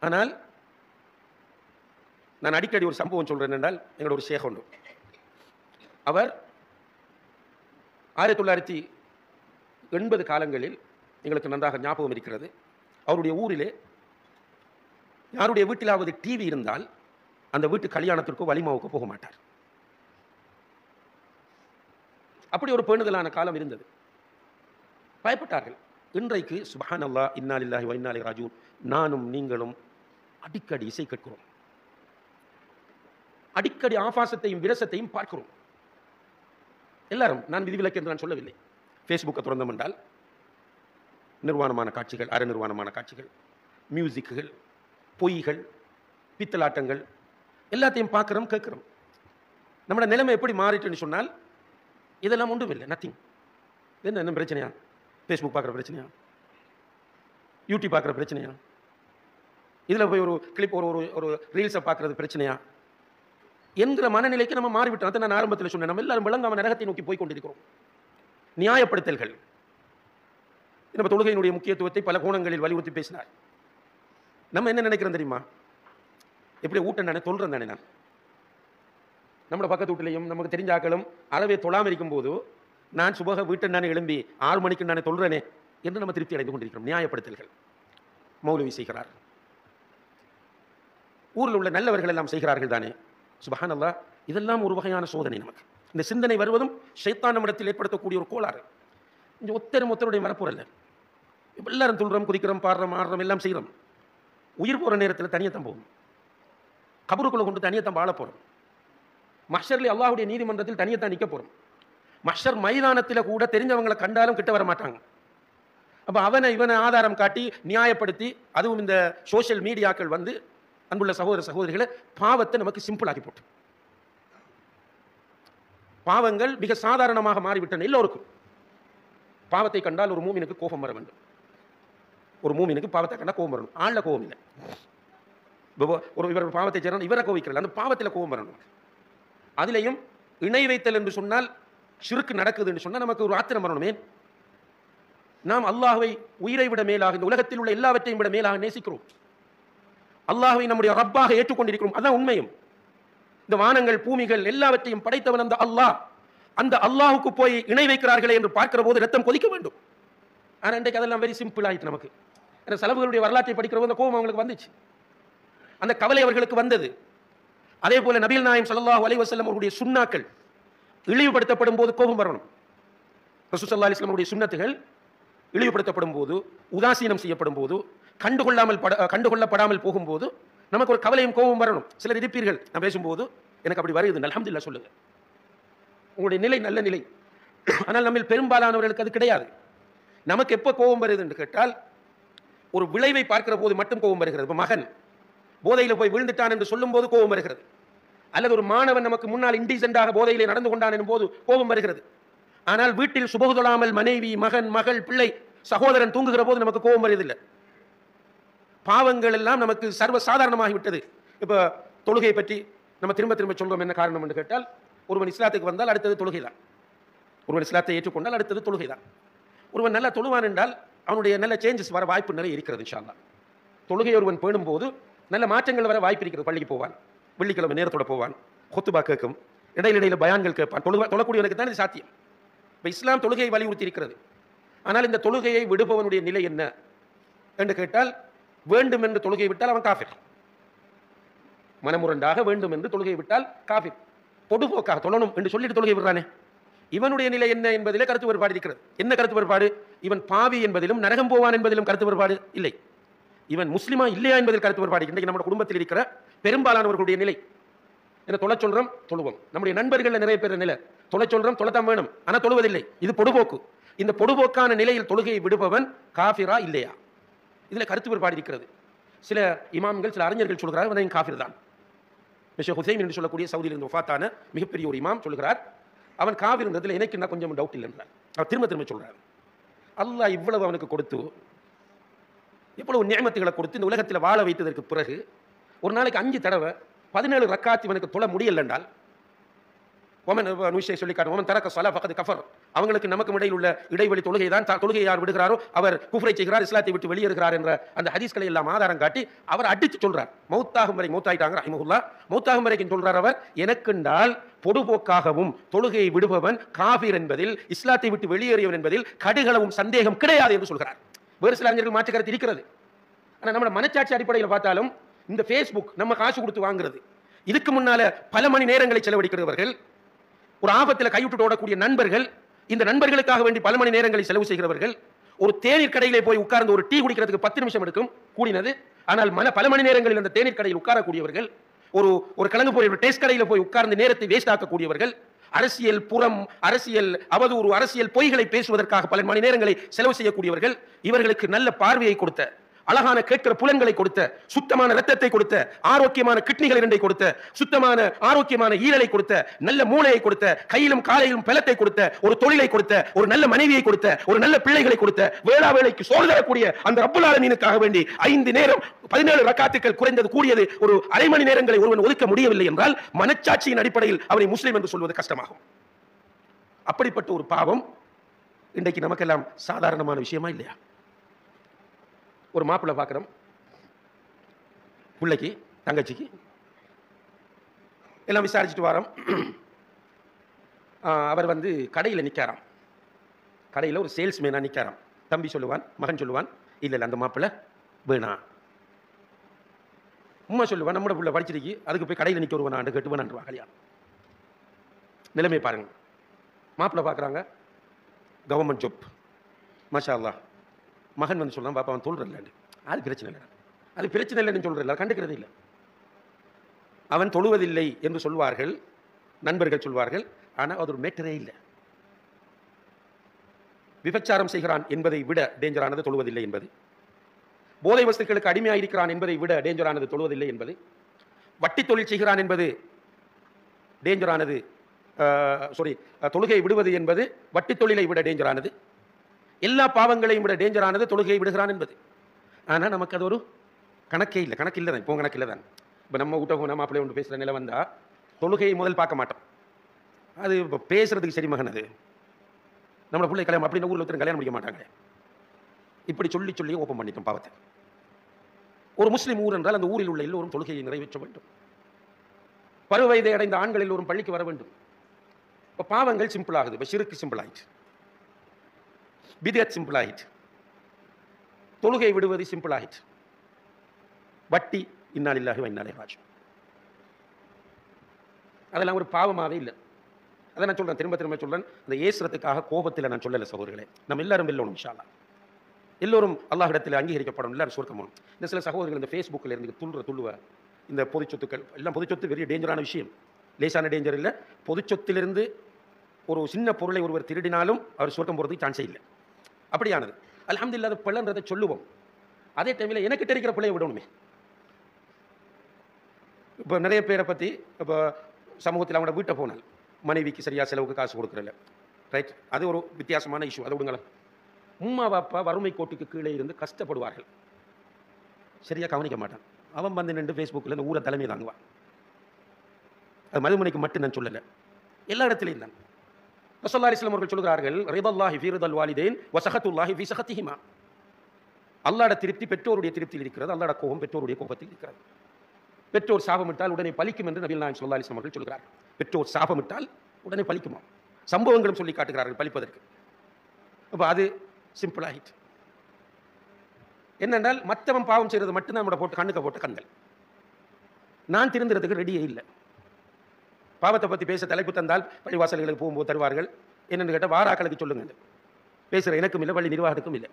ஆனால் நான் அடிக்கடி ஒரு சம்பவம் சொல்றேன் என்றால், எங்களோட ஒரு ஷேக் உண்டு. அவர் 1980 காலங்களில் எங்களுக்கு நன்றாக ஞாபகம் இருக்கிறது. அவருடைய ஊரிலே யாருடைய வீட்டிலாவது டிவி இருந்தால் அந்த வீட்டு கல்யாணத்திற்கோ வலிமாவுக்கோ போக மாட்டார். அப்படி ஒரு பேணுதலான காலம் இருந்தது. பயப்பட்டார்கள். இன்றைக்கு சுப்ஹானல்லாஹ், இன்னா லில்லாஹி வ இன்னா இலைஹி ராஜிஊன், நானும் நீங்களும் அடிக்கடி இசை கேட்கிறோம், அடிக்கடி ஆபாசத்தையும் விரசத்தையும் பார்க்கிறோம். எல்லாரும், நான் விதிவிலக்கு என்று நான் சொல்லவில்லை. ஃபேஸ்புக்கை திறந்தோம் என்றால் நிர்வாணமான காட்சிகள், அரை நிர்வாணமான காட்சிகள், மியூசிக்குகள், பொய்கள், பித்தலாட்டங்கள் எல்லாத்தையும் பார்க்குறோம், கேட்குறோம். நம்மளோட நிலைமை எப்படி மாறிட்டுன்னு சொன்னால், இதெல்லாம் ஒன்றும் இல்லை, நத்திங். என்ன பிரச்சனையா? ஃபேஸ்புக் பார்க்குற பிரச்சனையா? யூடியூப் பார்க்குற பிரச்சனையா? இதில் போய் ஒரு கிளிப், ஒரு ரீல்ஸை பார்க்குறது பிரச்சனையா என்கிற மனநிலைக்கு நம்ம மாறிவிட்டோம். அதை நான் ஆரம்பத்தில் சொன்னேன். நம்ம எல்லாரும் விளங்காம நரகத்தை நோக்கி போய் கொண்டிருக்கிறோம். நியாயப்படுத்தல்கள். நம்ம தொழுகையினுடைய முக்கியத்துவத்தை பல கோணங்களில் வலியுறுத்தி பேசினார். நம்ம என்ன நினைக்கிறோம் தெரியுமா? எப்படி ஊட்டம் தானே, தொல்றேன் தானே. நான் நம்மளோட பக்கத்து வீட்டிலையும் நமக்கு தெரிஞ்ச ஆக்களும் அறவே தொழாமல் இருக்கும் போது, நான் சுபக வீட்டை நானே எழும்பி 6 மணிக்கு நானே தொல்றேனே என்று நம்ம திருப்தி அடைந்து கொண்டிருக்கிறோம். நியாயப்படுத்தல்கள். மௌலவி செய்கிறார், ஊரில் உள்ள நல்லவர்கள் எல்லாம் செய்கிறார்கள் தானே. சுப்ஹானல்லாஹ், இதெல்லாம் ஒரு வகையான சோதனை. நமக்கு இந்த சிந்தனை வருவதும் ஷைத்தான் நம்மிடத்தில் ஏற்படுத்தக்கூடிய ஒரு கோளாறு. இந்த ஒத்தருடைய மரப்புறல்ல. எல்லாரும் துள்ளுறோம், குதிக்கிறோம், பாடுறோம், ஆடுறோம், எல்லாம் செய்கிறோம். உயிர் போகிற நேரத்தில் தனியத்தான் போகும். கபருக்குள்ள கொண்டு தனியத்தான் வாழ போகிறோம். மஹ்ஷர்ல அல்லாஹ்வுடைய நீதிமன்றத்தில் தனியத்தான் நிற்க போகிறோம். மஹ்ஷர் மைதானத்தில் கூட தெரிஞ்சவங்களை கண்டாலும் கிட்ட வர மாட்டாங்க. அப்போ இவனை ஆதாரம் காட்டி நியாயப்படுத்தி, அதுவும் இந்த சோஷியல் மீடியாக்கள் வந்து, அன்புள்ள சகோதர சகோதரிகளை, பாவத்தை நமக்கு சிம்பிளாக்கி போட்டு, பாவங்கள் மிக சாதாரணமாக மாறிவிட்டன எல்லோருக்கும். பாவத்தை கண்டால் ஒரு மூமினுக்கு கோபம் வர வேண்டும். ஒரு மூமினுக்கு பாவத்தை கண்டா கோபம் வரணும். ஆள்ல கோபம் இல்லை. இவர் பாவத்தை செய்யணும், இவரை கோவிக்கிறது, அந்த பாவத்தில் கோபம் வரணும். அதிலையும் இணை வைத்தல் என்று சொன்னால், ஷிர்க் நடக்குது என்று சொன்னால் நமக்கு ஒரு ஆத்திரம் வரணுமே. நாம் அல்லாஹ்வை உயிரை விட மேலாக, இந்த உலகத்தில் உள்ள எல்லாவற்றையும் விட மேலாக நேசிக்கிறோம். அல்லாஹ்வை நம்முடைய ரப்பாக ஏற்றுக்கொண்டிருக்கிறோம். அதான் உண்மையும். இந்த வானங்கள் பூமிகள் எல்லாவற்றையும் படைத்தவன் அந்த அல்லாஹ். அந்த அல்லாஹுக்கு போய் இணை வைக்கிறார்களே என்று பார்க்கிற போது ரத்தம் கொதிக்க வேண்டும். ஆனால் இன்றைக்கு அதெல்லாம் வெரி சிம்பிள் ஆயிட்டு நமக்கு. ஏன்னா செலவுகளுடைய வரலாற்றை படிக்கிறவங்க அந்த கோபம் அவங்களுக்கு வந்துச்சு, அந்த கவலை அவர்களுக்கு வந்தது. அதே போல நபிகள் நாயகம் ஸல்லல்லாஹு அலைஹி வஸல்லம் அவருடைய சுன்னாக்கள் இழிவுபடுத்தப்படும் போது கோபம் வரணும். ரசூல் ஸல்லல்லாஹு அலைஹி வஸல்லம் அவருடைய சுன்னத்துகள் இழிவுபடுத்தப்படும் போது, உதாசீனம் செய்யப்படும் போது, கண்டுகொள்ளப்படாமல் போகும்போது நமக்கு ஒரு கவலையும் கோபம் வரணும். சிலர் இருப்பீர்கள், நான் பேசும்போது எனக்கு அப்படி வருது, அல்ஹம்துலில்லாஹ் சொல்லுங்க, உங்களுடைய நிலை நல்ல நிலை. ஆனால் நம்ம பெரும்பாலானவர்களுக்கு அது கிடையாது. நமக்கு எப்போ கோபம் வருது என்று கேட்டால், ஒரு விளைவை பார்க்கிற போது மட்டும் கோபம் வருகிறது. இப்போ மகன் போதையில் போய் விழுந்துட்டான் என்று சொல்லும் போது கோபம் வருகிறது. அல்லது ஒரு மாணவன் நமக்கு முன்னால் இன்டீசென்டாக போதையிலே நடந்து கொண்டான் எனும் போது கோபம் வருகிறது. ஆனால் வீட்டில் சுபகு தொழாமல் மனைவி, மகன், மகள், பிள்ளை, சகோதரன் தூங்குகிற போது நமக்கு கோபம் வருவதில்லை. பாவங்கள் எல்லாம் நமக்கு சர்வ சாதாரணமாகிவிட்டது. இப்போ தொழுகையை பற்றி நம்ம திரும்ப திரும்ப சொல்றோம். என்ன காரணம் என்று கேட்டால், ஒருவன் இஸ்லாத்துக்கு வந்தால் அடுத்தது தொழுகை தான். ஒருவன் இஸ்லாத்தை ஏற்றுக்கொண்டால் அடுத்தது தொழுகை தான். ஒருவன் நல்லா தொழுவான் என்றால் அவனுடைய நல்ல சேஞ்சஸ் வர வாய்ப்பு நிறைய இருக்கிறது. இன்ஷா அல்லாஹ் தொழுகை ஒருவன் பேணும் போது நல்ல மாற்றங்கள் வர வாய்ப்பு இருக்கிறது. பள்ளிக்கு போவான், வெள்ளிக்கிழமை நேரத்தோட போவான், கொத்துபா கேட்கும், இடையில பயான்கள் கேட்பான். தொழக்கூடியவனுக்கு தான் இது சாத்தியம். இப்போ இஸ்லாம் தொழுகையை வலியுறுத்தி இருக்கிறது. ஆனால் இந்த தொழுகையை விடுபவனுடைய நிலை என்ன என்று கேட்டால், வேண்டும் என்று தொழுகையை விட்டால் அவன் காஃபிர். மனமுரண்டாக வேண்டும் என்று தொழுகையை விட்டால் காஃபிர். பொதுபோக்காக தொழணும் என்று சொல்லிட்டு தொழுகை விடுறானே, இவனுடைய நிலை என்ன என்பதிலே கருத்து வேறுபாடு இருக்கிறது. என்ன கருத்து வேறுபாடு? இவன் பாவி என்பதிலும் நரகம் போவான் என்பதிலும் கருத்து வேறுபாடு இல்லை. இவன் முஸ்லிமா இல்லையா என்பதில் கருத்து வேறுபாடு. இன்றைக்கு நம்ம குடும்பத்தில் இருக்கிற பெரும்பாலானவர்களுடைய நிலை என்ன? தொலை சொல்றோம், தொழுவோம். நம்முடைய நண்பர்கள் நிறைய பேர் நிலை தொலை சொல்றோம், தொலைத்தான் வேணும், ஆனால் தொழுவதில்லை. இது பொதுபோக்கு. இந்த பொதுபோக்கான நிலையில் தொழுகையை விடுபவன் காஃபிரா இல்லையா? இதில் கருத்து வேறுபாடு இருக்கிறது. சில இமாம்கள், சில அறிஞர்கள் சொல்கிறார் அவன் காஃபிர் தான். ஷேக் ஹுசைன் என்று சொல்லக்கூடிய சவுதியில் இருந்து வஃபாத்தான மிகப்பெரிய ஒரு இமாம் சொல்கிறார், அவன் காஃபிர்ன்றதுல எனக்கு என்ன கொஞ்சம் டவுட் இல்லை என்றார். அவர் திரும்ப திரும்ப சொல்றார், அல்லாஹ் இவ்வளவு அவனுக்கு கொடுத்து, எவ்வளவு நியமத்துகளை கொடுத்து இந்த உலகத்தில் வாழ வைத்ததற்கு பிறகு ஒரு நாளைக்கு 5 தடவை 17 ரக்காத் இவனுக்கு தொழ முடியல என்றால், சொல்லி காட்டும் தரக்க ஸலா ஃபகத் கஃபர், அவங்களுக்கு நமக்கும் இடையில் உள்ள இடைவெளி தொழுகை தான். தொழுகை யார் விடுகிறாரோ அவர் குஃப்ரை செய்கிறார், இஸ்லாத்தை விட்டு வெளியேறுகிறார் என்ற அந்த ஹதீஸ்களை எல்லாம் ஆதாரம் காட்டி அவர் அடித்து சொல்றார். மௌத்தாகும் வரை, மௌத்தாயிட்டாங்க ரஹிமஹுல்லாஹ், மௌத்தாகும் வரைக்கும் சொல்றார் அவர், எனக்குண்டால் பொதுபோக்காகவும் தொழுகையை விடுபவன் காஃபிர் என்பதில், இஸ்லாத்தை விட்டு வெளியேறியவன் என்பதில் கடுகளவும் சந்தேகம் கிடையாது என்று சொல்கிறார். வேறு சில அறிஞர்கள் மாற்று கருத்து இருக்கிறது. ஆனால் நம்ம மனச்சாட்சி அடிப்படையில் பார்த்தாலும் இந்த ஃபேஸ்புக் நம்ம காசு கொடுத்து வாங்குறது, இதுக்கு முன்னால பல மணி நேரங்களை செலவழிக்கிறவர்கள், ஒரு ஆபத்தில் கைவிட்டு ஓடக்கூடிய நண்பர்கள், இந்த நண்பர்களுக்காக வேண்டி பல மணி நேரங்களை செலவு செய்கிறவர்கள், ஒரு தேநீர் கடையிலே போய் உட்கார்ந்து ஒரு டீ குடிக்கிறதுக்கு 10 நிமிஷம் எடுக்கும் கூடினது, ஆனால் பல மணி நேரங்களில் அந்த தேநீர் கடையில் உட்காரக்கூடியவர்கள், ஒரு கிழங்கு போய் ஒரு டேஸ்ட் கடையில் போய் உட்கார்ந்து நேரத்தை வேஸ்ட் ஆக்கக்கூடியவர்கள், அரசியல் புறம், அரசியல் அவதூறு, அரசியல் பொய்களை பேசுவதற்காக பல மணி நேரங்களை செலவு செய்யக்கூடியவர்கள், இவர்களுக்கு நல்ல பார்வையை கொடுத்த, அழகான கேட்கிற புலன்களை கொடுத்த, சுத்தமான ரத்தத்தை கொடுத்த, ஆரோக்கியமான கிட்னிகள் 2 கொடுத்த, சுத்தமான ஆரோக்கியமான ஈரலை கொடுத்த, நல்ல மூளையை கொடுத்த, கையிலும் காலையிலும் பலத்தை கொடுத்த, ஒரு தொழிலை கொடுத்த, ஒரு நல்ல மனைவியை கொடுத்த, ஒரு நல்ல பிள்ளைகளை கொடுத்த, வேளா வேளைக்கு சோறு தரக்கூடிய அந்த ரப்புல் ஆலமீனுக்காக வேண்டி 5 நேரம் 17 ரக்காத்துக்கள் குறைந்தது கூடியது ஒரு அரை மணி நேரங்களை ஒருவன் ஒதுக்க முடியவில்லை என்றால் மனச்சாட்சியின் அடிப்படையில் அவனை முஸ்லிம் என்று சொல்வது கஷ்டமாகும். அப்படிப்பட்ட ஒரு பாவம் இன்றைக்கு நமக்கெல்லாம் சாதாரணமான விஷயமா இல்லையா? ஒரு மாப்பிள்ளை பார்க்குறோம், பிள்ளைக்கு தங்கச்சிக்கு எல்லாம் விசாரிச்சுட்டு வரோம். அவர் கடையில் நிற்காராம். கடையில் ஒரு சேல்ஸ்மேனாக நிற்காராம். தம்பி சொல்லுவான், மகன் சொல்லுவான், இல்லை அந்த மாப்பிள்ளை வேணாம். உம்மா சொல்லுவான், நம்மளோட பிள்ளை படிச்சிருக்கு, அதுக்கு போய் கடையில் நிற்க வருவான் கேட்டு வேணான்றுவா. கல்யாணம் நிலைமை பாருங்க. மாப்பிள்ளை பார்க்குறாங்க, கவர்மெண்ட் ஜாப், மாஷா அல்லாஹ். மகன் சொல்லலாம், பாப்பா அவன் தொழுறல, அது பிரச்சனை இல்லை, அது பிரச்சனை இல்லைன்னு சொல்றல, கண்டுக்கிறது இல்லை. அவன் தொழுவதில்லை என்று சொல்வார்கள், நண்பர்கள் சொல்வார்கள். ஆனால் அது ஒரு மேட்டரே இல்லை. விபச்சாரம் செய்கிறான் என்பதை விட டேஞ்சரானது தொழுவதில்லை என்பது. போதை வஸ்துக்களுக்கு அடிமையாக இருக்கிறான் என்பதை விட டேஞ்சரானது தொழுவதில்லை என்பது. வட்டி தொழில் செய்கிறான் என்பது டேஞ்சரானது. தொழுகை விடுவது என்பது வட்டி தொழிலை விட டேஞ்சரானது. எல்லா பாவங்களையும் விட டேஞ்சரானது தொழுகையை விடுகிறான் என்பது. ஆனால் நமக்கு அது ஒரு கணக்கே இல்லை. கணக்கு இல்லை தான், இப்போ கணக்கு இல்லை தான். இப்போ நம்ம வீட்டை நம்ம அப்படியே ஒன்று பேசுகிற நிலை வந்தால் தொழுகையை முதல் பார்க்க மாட்டோம். அது இப்போ பேசுறதுக்கு சரி மகன், அது நம்மளை பிள்ளை கல்யாணம் அப்படின்னு ஊரில் ஒருத்தர் கல்யாணம் முடிக்க மாட்டாங்க. இப்படி சொல்லி சொல்லி ஓப்பன் பண்ணிட்டோம் பாவத்தை. ஒரு முஸ்லீம் ஊர் என்றால் அந்த ஊரில் உள்ள எல்லோரும் தொழுகையை நிறைவேற்ற வேண்டும். பருவ வயதை அடைந்த ஆண்கள் எல்லோரும் பள்ளிக்கு வர வேண்டும். இப்போ பாவங்கள் சிம்பிள் ஆகுது. இப்போ ஷிர்க் சிம்பிள் ஆயிடுச்சு, பித்அத் சிம்பிள் ஆயிடுச்சு, தொழுகை விடுவது சிம்பிள் ஆயிடுச்சு. வட்டி இன்னா லில்லாஹி வ இன்னா இலைஹி ராஜிஊன். அதெல்லாம் ஒரு பாவமாவே இல்லை. அதை நான் சொல்றேன், திரும்ப திரும்ப சொல்றேன். அந்த ஏசுறதுக்காக கோபத்தில் நான் சொல்லலை சகோதரர்களே. நம்ம எல்லாரும் வெல்லணும் இன்ஷா அல்லாஹ். எல்லோரும் அல்லாஹ்விடத்தில் அங்கீகரிக்கப்படும், எல்லாரும் சொர்க்கம் போகணும். இந்த சில சகோதரர்கள் இந்த ஃபேஸ்புக்கில் இருந்து துள்ளுவ இந்த பொது சொத்துக்கள் எல்லாம், பொது சொத்து பெரிய டேஞ்சரான விஷயம், லேசான டேஞ்சர் இல்லை. பொது சொத்திலிருந்து ஒரு சின்ன பொருளை ஒருவர் திருடினாலும் அவர் சொர்க்கம் போகிறதுக்கு சான்ஸே இல்லை. அப்படியானது. அல்ஹம்துலில்லாஹ் அது பிள்ளைன்றதை சொல்லுவோம். அதே டைமில் எனக்கு தெரிக்கிற பிள்ளையை விடணுமே. இப்போ நிறைய பேரை பற்றி இப்போ சமூகத்தில் அவங்களோட வீட்டை போனால் மனைவிக்கு சரியாக செலவுக்கு காசு கொடுக்குறல, ரைட், அது ஒரு வித்தியாசமான இஷ்யூ. அதை விடுங்களேன். உம்மா பாப்பா வறுமை கோட்டுக்கு கீழே இருந்து கஷ்டப்படுவார்கள், சரியாக கவனிக்க மாட்டான். அவன் வந்து நின்று ஃபேஸ்புக்கில் இந்த ஊரை தலைமை தாங்குவான். அது மதுமனைக்கு மட்டும் நான் சொல்லலை, எல்லா இடத்துலையும் தான். ரசூலுல்லாஹி ஸல்லல்லாஹு அலைஹி வஸல்லம் அவர்கள் சொல்கிறார்கள், ரிதல்லாஹி ஃபீ ரிதல் வாலிதைன் வ ஸஹத்துல்லாஹி ஃபீ ஸஹத்திஹிமா. அல்லாஹ்வுடைய திருப்தி பெற்றோருடைய திருப்தியில் இருக்கிறது, அல்லாஹ்வுடைய கோபம் பெற்றோருடைய கோபத்தில் இருக்கிறது. பெற்றோர் சாபமிட்டால் உடனே பலிக்கும் என்று நபிகள் நாயகம் ஸல்லல்லாஹு அலைஹி வஸல்லம் அவர்கள் சொல்கிறார்கள். பெற்றோர் சாபமிட்டால் உடனே பலிக்குமா? சம்பவங்களும் சொல்லி காட்டுகிறார்கள் பலிப்பதற்கு. அப்போ அது சிம்பிள் ஆகிட்டு. என்னென்றால் மற்றவன் பாவம் செய்கிறது மட்டும்தான் நம்மளோட போட்டு கண்ணுக்க போட்ட கண்கள். நான் திருந்துறதுக்கு ரெடியே இல்லை. பாவத்தை பற்றி பேச தலைப்பு தந்தால் பள்ளிவாசல்களுக்கு போகும்போது தருவார்கள். என்னென்னு கேட்டால் வாராக்களுக்கு சொல்லுங்க. பேசுகிற எனக்கும் இல்லை, பள்ளி நிர்வாகத்துக்கும் இல்லை.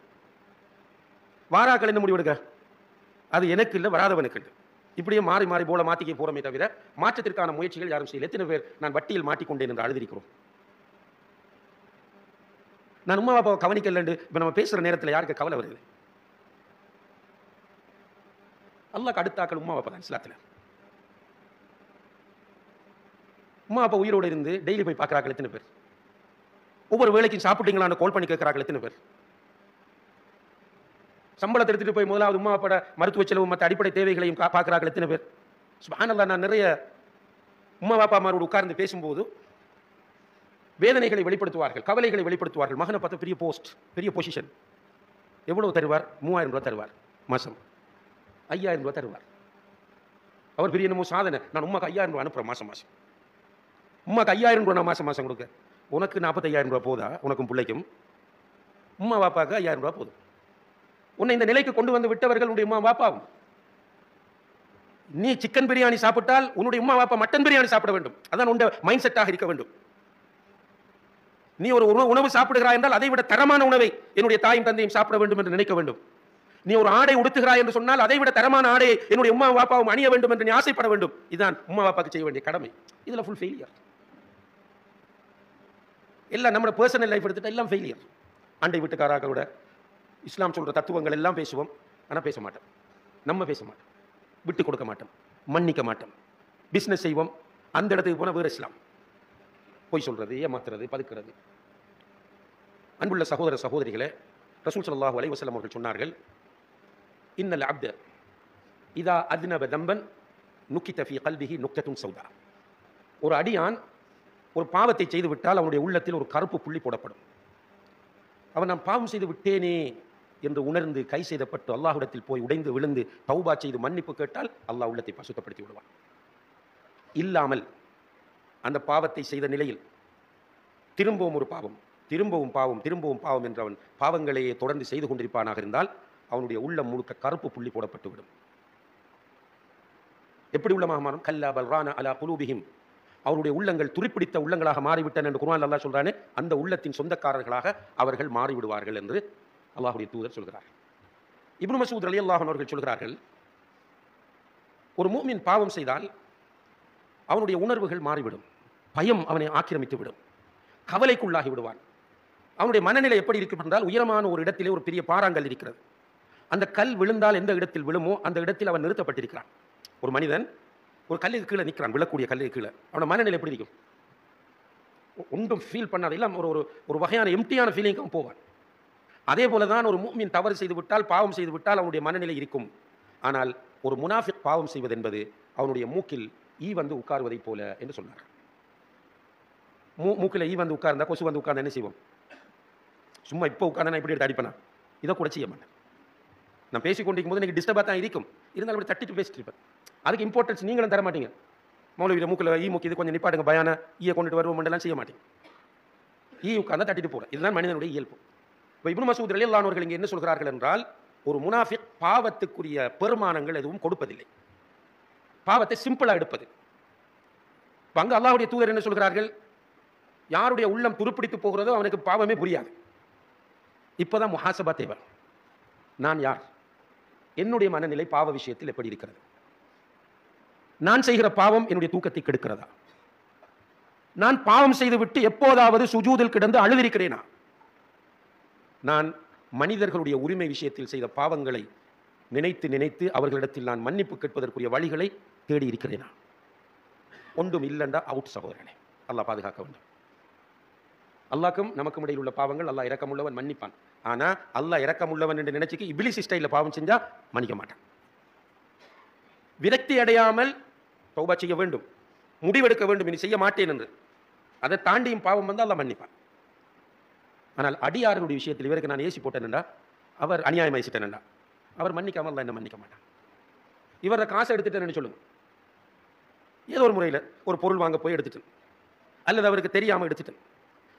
வாராக்கள் என்ன முடிவெடுக்க? அது எனக்கு இல்லை, வராதவனுக்கு இல்லை. இப்படியே மாறி மாறி போல மாற்றிக்க போகிறோமே தவிர மாற்றத்திற்கான முயற்சிகள் யாரும் செய்யல. எத்தனை பேர் நான் வட்டியில் மாட்டிக்கொண்டேன் என்று அழுதிருக்கிறோம். நான் உம்மா பாப்பாவை கவனிக்கலண்டு இப்போ நம்ம பேசுகிற நேரத்தில் யாருக்கு கவலை வருது? அல்லாஹ்க்கு அடுத்தாக்கள் உம்மா பாப்பா தான். இஸ்லாத்தில் உம்மா அப்பா உயிரோடு இருந்து டெய்லி போய் பார்க்குறார்கள் எத்தனை பேர்? ஒவ்வொரு வேலைக்கும் சாப்பிட்டீங்களான்னு கால் பண்ணி கேட்குறார்கள் எத்தனை பேர்? சம்பளத்தை எடுத்துட்டு போய் முதலாவது உம்மா அப்பாட மருத்துவ செலவு மற்ற அடிப்படை தேவைகளையும் பார்க்குறார்கள் எத்தனை பேர்? சுப்ஹானல்லாஹ். நான் நிறைய உம்மா பாப்பா அம்மாரோடு உட்கார்ந்து பேசும்போது வேதனைகளை வெளிப்படுத்துவார்கள், கவலைகளை வெளிப்படுத்துவார்கள். மகனை பார்த்த பெரிய போஸ்ட், பெரிய பொசிஷன், எவ்வளவு தருவார்? 3000 ரூபாய் தருவார் மாதம், 5000 ரூபாய் தருவார். அவர் பெரிய என்னமோ சாதனை. நான் உமாக்கு 5000 ரூபாய் அனுப்புகிறேன் மாதம் மாதம். உமாக்கு 5000 ரூபாய் நான் மாதம் மாதம் கொடுக்க, உனக்கு 45000 ரூபாய் போதா? உனக்கும் பிள்ளைக்கும் உம்மா பாப்பாவுக்கு 5000 ரூபாய் போதும். உன்னை இந்த நிலைக்கு கொண்டு வந்து விட்டவர்கள் உன்னுடைய உம்மா பாப்பாவும். நீ சிக்கன் பிரியாணி சாப்பிட்டால் உன்னுடைய உம்மா பாப்பா மட்டன் பிரியாணி சாப்பிட வேண்டும். அதான் உன்னுடைய மைண்ட் செட்டாக இருக்க வேண்டும். நீ ஒரு உணவு சாப்பிடுகிறாய் என்றால் அதை விட தரமான உணவை என்னுடைய தாயும் தந்தையும் சாப்பிட வேண்டும் என்று நினைக்க வேண்டும். நீ ஒரு ஆடை உடுத்துகிறாய் என்று சொன்னால் அதை விட தரமான ஆடையை என்னுடைய உம்மா பாப்பாவும் அணிய வேண்டும் என்று நீ ஆசைப்பட வேண்டும். இதுதான் உம்மா பாப்பாக்கு செய்ய வேண்டிய கடமை. இதுல ஃபுல் ஃபெயிலியர். எல்லாம் நம்ம பர்சனல் லைஃப் எடுத்துட்டா எல்லாம் ஃபெயிலியர். அண்டை வீட்டுக்காரர்களோட இஸ்லாம் சொல்ற தத்துவங்கள் எல்லாம் பேசுவோம், ஆனால் பேச மாட்டோம். நம்ம பேச மாட்டோம், விட்டு கொடுக்க மாட்டோம், மன்னிக்க மாட்டோம். பிஸ்னஸ் செய்வோம், அந்த இடத்துக்கு போனால் வேறு இஸ்லாம். பொய் சொல்றது, ஏமாத்துறது, பதுக்கிறது. அன்புள்ள சகோதர சகோதரிகளே, ரசூல் ஸல்லல்லாஹு அலைஹி வஸல்லம் அவர்கள் சொன்னார்கள், இன்னல் அப்த இதா அத்னப தம்பன் நுக்கித ஃபீ கல்பிஹி நுக்தத்துன் சௌதா. ஒரு அடியான் ஒரு பாவத்தை செய்து விட்டால் அவனுடைய உள்ளத்தில் ஒரு கருப்பு புள்ளி போடப்படும். அவன் நான் பாவம் செய்து விட்டேனே என்று உணர்ந்து கை செய்தப்பட்டு அல்லாஹ்விடத்தில் போய் உடைந்து விழுந்து தௌபா செய்து மன்னிப்பு கேட்டால் அல்லாஹ் உள்ளத்தை பசுத்தப்படுத்தி விடுவான். இல்லாமல் அந்த பாவத்தை செய்த நிலையில் திரும்பவும் ஒரு பாவம், திரும்பவும் பாவம், திரும்பவும் பாவம் என்று அவன் பாவங்களையே தொடர்ந்து செய்து கொண்டிருப்பானாக இருந்தால் அவனுடைய உள்ளம் முழுக்க கருப்பு புள்ளி போடப்பட்டு விடும். எப்படி உள்ளமாக மாறும்? கல்லா பல் ரான அலா குலூபிஹிம். அவருடைய உள்ளங்கள் துருப்பிடித்த உள்ளங்களாக மாறிவிட்டன என்று குர்ஆன் அல்லாஹ் சொல்றானே, அந்த உள்ளத்தின் சொந்தக்காரர்களாக அவர்கள் மாறிவிடுவார்கள் என்று அல்லாஹ்வுடைய தூதர் சொல்கிறார். இப்னு மஸ்ஊத் ரலியல்லாஹு அன்ஹு அவர்கள் சொல்கிறார்கள், ஒரு முஃமின் பாவம் செய்தால் அவனுடைய உணர்வுகள் மாறிவிடும், பயம் அவனை ஆக்கிரமித்து விடும், கவலைக்குள்ளாகி விடுவான். அவனுடைய மனநிலை எப்படி இருக்கும் என்றால், உயரமான ஒரு இடத்திலே ஒரு பெரிய பாறாங்கல் இருக்கிறது. அந்த கல் விழுந்தால் எந்த இடத்தில் விழுமோ அந்த இடத்தில் அவன் நிறுத்தப்பட்டிருக்கிறான். ஒரு மனிதன் ஒரு கல்லுக்கு கீழே நிற்கிறான், விழக்கூடிய கல்லுக்கு கீழே. அவனோட மனநிலை எப்படி இருக்கும்? ஒன்றும் ஃபீல் பண்ணாத, எல்லாம் ஒரு வகையான எம்டியான ஃபீலிங் அவன் போவான். அதே போல தான் ஒரு முஃமின் தவறு செய்து விட்டால், பாவம் செய்து விட்டால் அவனுடைய மனநிலை இருக்கும். ஆனால் ஒரு முனாஃபிக் பாவம் செய்வது என்பது அவனுடைய மூக்கில் ஈ வந்து உட்காருவதை போல என்று சொன்னார். மூக்கில் ஈ வந்து உட்கார்ந்தா, கொசு வந்து உட்கார்ந்தா என்ன செய்வோம்? சும்மா இப்போ உட்கார்ந்தா இப்படி எடுத்து அடிப்பேனா? இதை கூட செய்ய மாட்டேன். நான் பேசிக்கொண்டிருக்கும் போது எனக்கு டிஸ்டர்பாக தான் இருக்கும், இருந்தாலும் அப்படி தட்டிட்டு பேசிட்டு இருப்பேன். அதுக்கு இம்பார்ட்டன்ஸ் நீங்களும் தர மாட்டீங்க. மௌலவியில் மூக்கில் ஈ மூக்கி இது கொஞ்சம் நிப்பாட்டுங்க பயான, ஈயை கொண்டுட்டு வருவோம் எல்லாம் செய்ய மாட்டீங்க. ஈ உட்கார்ந்தா தட்டிட்டு போகிறேன். இதுதான் மனிதனுடைய இயல்பு. இப்போ இப்னு மஸ்ஊத் ரலியல்லாஹு அன்ஹு அவர்கள் இங்கே என்ன சொல்கிறார்கள் என்றால், ஒரு முனாஃபிக் பாவத்துக்குரிய பெருமானங்கள் எதுவும் கொடுப்பதில்லை. பாவத்தை சிம்பிளா எடுப்பது. அங்க அல்லாஹ்வுடைய தூதர் என்ன சொல்கிறார்கள்? யாருடைய உள்ளம் துருப்பிடித்து போகிறதோ அவனுக்கு பாவமே புரியாது. இப்பதான் முஹாசபா தேவை. நான் யார்? என்னுடைய மனநிலை பாவ விஷயத்தில் எப்படி இருக்கிறது? நான் செய்கிற பாவம் என்னுடைய தூக்கத்தை கெடுக்கிறதா? நான் பாவம் செய்துவிட்டு எப்போதாவது சுஜூதில் கிடந்து அழுதிருக்கிறேனா? நான் மனிதர்களுடைய உரிமை விஷயத்தில் செய்த பாவங்களை நினைத்து நினைத்து அவர்களிடத்தில் நான் மன்னிப்பு கேட்பதற்குரிய வழிகளை தேடி இருக்கிறேனா? ஒன்றும் இல்லைண்டா அவுட் சகோதரனே. அல்லாஹ் பாதுகாக்க வேண்டும். அல்லாஹ்க்கும் நமக்கும் இடையில் உள்ள பாவங்கள் அல்லாஹ் இரக்கமுள்ளவன், மன்னிப்பான். ஆனா அல்லாஹ் இரக்கமுள்ளவன் என்று நினைச்சுக்கு இப்லீஸ் ஸ்டைல்ல பாவம் செஞ்சா மன்னிக்க மாட்டான். விரக்தி அடையாமல் தௌபா செய்ய வேண்டும், முடிவெடுக்க வேண்டும், இனி செய்ய மாட்டேன் என்று. அதை தாண்டியும் பாவம் வந்து அல்லாஹ் மன்னிப்பான். ஆனால் அடியாருடைய விஷயத்தில் இவருக்கு நான் ஏசி போட்டேன்டா, அவர் அநியாயம் ஆயிச்சிட்டேன்டா, அவர் மன்னிக்காமல் அல்லாஹ் என்ன மன்னிக்க மாட்டான். இவரை காசை எடுத்துட்டேன்னு சொல்லுங்க, ஏதோ ஒரு முறையில் ஒரு பொருள் வாங்க போய் எடுத்துட்டேன், அல்லது அவருக்கு தெரியாமல் எடுத்துட்டேன்,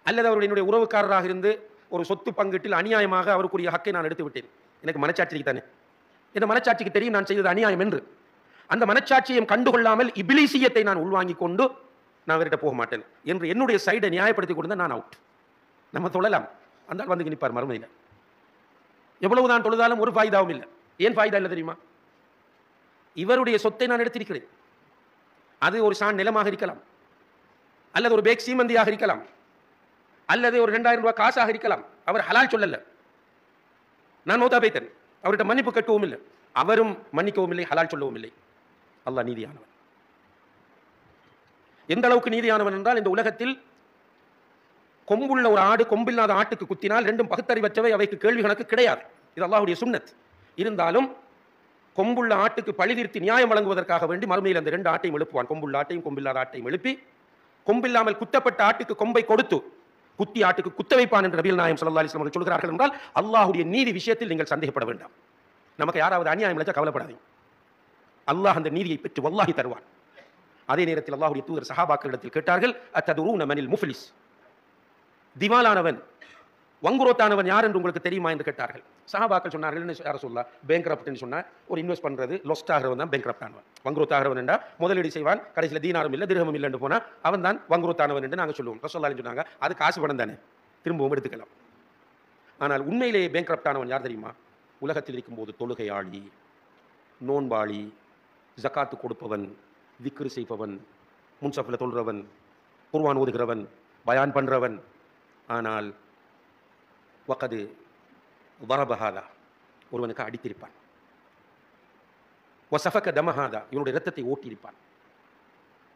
அல்லது அவருடைய உறவுக்காரராக இருந்து ஒரு சொத்து பங்கீட்டில் அநியாயமாக அவருக்குரிய ஹக்கை நான் எடுத்து விட்டேன். எனக்கு மனச்சாட்சிக்கு தானே, இந்த மனச்சாட்சிக்கு தெரியும் நான் செய்தது அநியாயம் என்று. அந்த மனச்சாட்சியம் கண்டுகொள்ளாமல் இபிலிசியத்தை நான் உள்வாங்கிக் கொண்டு நான் அவர்கிட்ட போக மாட்டேன் என்று என்னுடைய சைடை நியாயப்படுத்தி கொண்டு நான் அவுட். நம்ம தொழலாம், அந்த வந்து நிற்பார் மறுமையில். எவ்வளவுதான் தொழுதாலும் ஒரு ஃபாய்தாவும் இல்லை. ஏன் ஃபாய்தா இல்லை தெரியுமா? இவருடைய சொத்தை நான் எடுத்திருக்கிறேன். அது ஒரு சான் நிலமாக இருக்கலாம், அல்லது ஒரு பேக் சீமந்தியாக இருக்கலாம், அல்லது ஒரு 2000 ரூபாய் காசாக இருக்கலாம். அவர் ஹலால் சொல்லல, நான் மௌத்தா போய்த்தேன், அவர்கிட்ட மன்னிப்பு கட்டவும் இல்லை, அவரும் மன்னிக்கவும் இல்லை, ஹலால் சொல்லவும் இல்லை. அல்லாஹ் நீதியானவன். எந்த அளவுக்கு நீதியானவன் என்றால், இந்த உலகத்தில் கொம்புள்ள ஒரு ஆடு கொம்பில்லாத ஆட்டுக்கு குத்தினால் ரெண்டும் பகுத்தறிவற்றவை, அவைக்கு கேள்வி கணக்கு கிடையாது. இது அல்லாஹ்வுடைய சுன்னத். இருந்தாலும் கொம்புள்ள ஆட்டுக்கு பழிதீர்த்து நியாயம் வழங்குவதற்காக வேண்டி மறுமையில் அந்த 2 ஆட்டையும் எழுப்புவான். கொம்புள்ள ஆட்டையும் கொம்பில்லாத ஆட்டையும் எழுப்பி, கொம்பில்லாமல் குத்தப்பட்ட ஆட்டுக்கு கொம்பை கொடுத்து குத்தி ஆட்டுக்கு குத்த வைப்பான் என்று நபிகள் நாயகம் ஸல்லல்லாஹு அலைஹி வஸல்லம் சொல்கிறார்கள். என்றால் அல்லாஹ்வுடைய நீதி விஷயத்தில் நீங்கள் சந்தேகப்பட வேண்டாம். நமக்கு யாராவது அநியாயம் இழைச்சா கவலைப்படாதீங்க, அல்லாஹ் அந்த நீதியை பெற்று வல்லாஹி தருவான். அதே நேரத்தில் அல்லாஹ்வுடைய தூதர் சஹாபாக்களிடத்தில் கேட்டார்கள், அத்ததுரூன மனில் முஃப்லிஸ், திவாலானவன், வங்குரோத்தானவன் யார் என்று உங்களுக்கு தெரியுமா என்று கேட்டார்கள். சஹாபாக்கள் சொன்னார்கள், என்ன யார சொல்லா, பேங்க்ரப்ட்னு சொன்னா ஒரு இன்வெஸ்ட் பண்றது லாஸ்ட் ஆகிறவன் தான் பேங்க்ரப்ட் ஆனவன். வங்குரோத்தாகிறவன் என்றா முதலீடு செய்வான், கடைசியில் தீனாரும் இல்லை திர்ஹமும் இல்லை என்று போனா அவன் தான் வங்குரோத்தானவன் என்று நாங்கள் சொல்லுவோம். ரசூலுல்லாஹி சொன்னாங்க, அது காசு பணம் தானே, திரும்பவும் எடுத்துக்கலாம். ஆனால் உண்மையிலேயே பேங்க்ரப்ட் ஆனவன் யார் தெரியுமா? உலகத்தில் இருக்கும்போது தொழுகையாளி, நோன்பாளி, ஜகாத்து கொடுப்பவன், திக்ரு செய்பவன், முன்சஃபில் தொழுறவன், குர்ஆன் ஓதுகிறவன், பயான் பண்றவன். ஆனால் வகது வரபஹாதா, ஒருவனுக்கு அடித்திருப்பான். வசஃபக தமஹாதா, இவனுடைய இரத்தத்தை ஓட்டியிருப்பான்.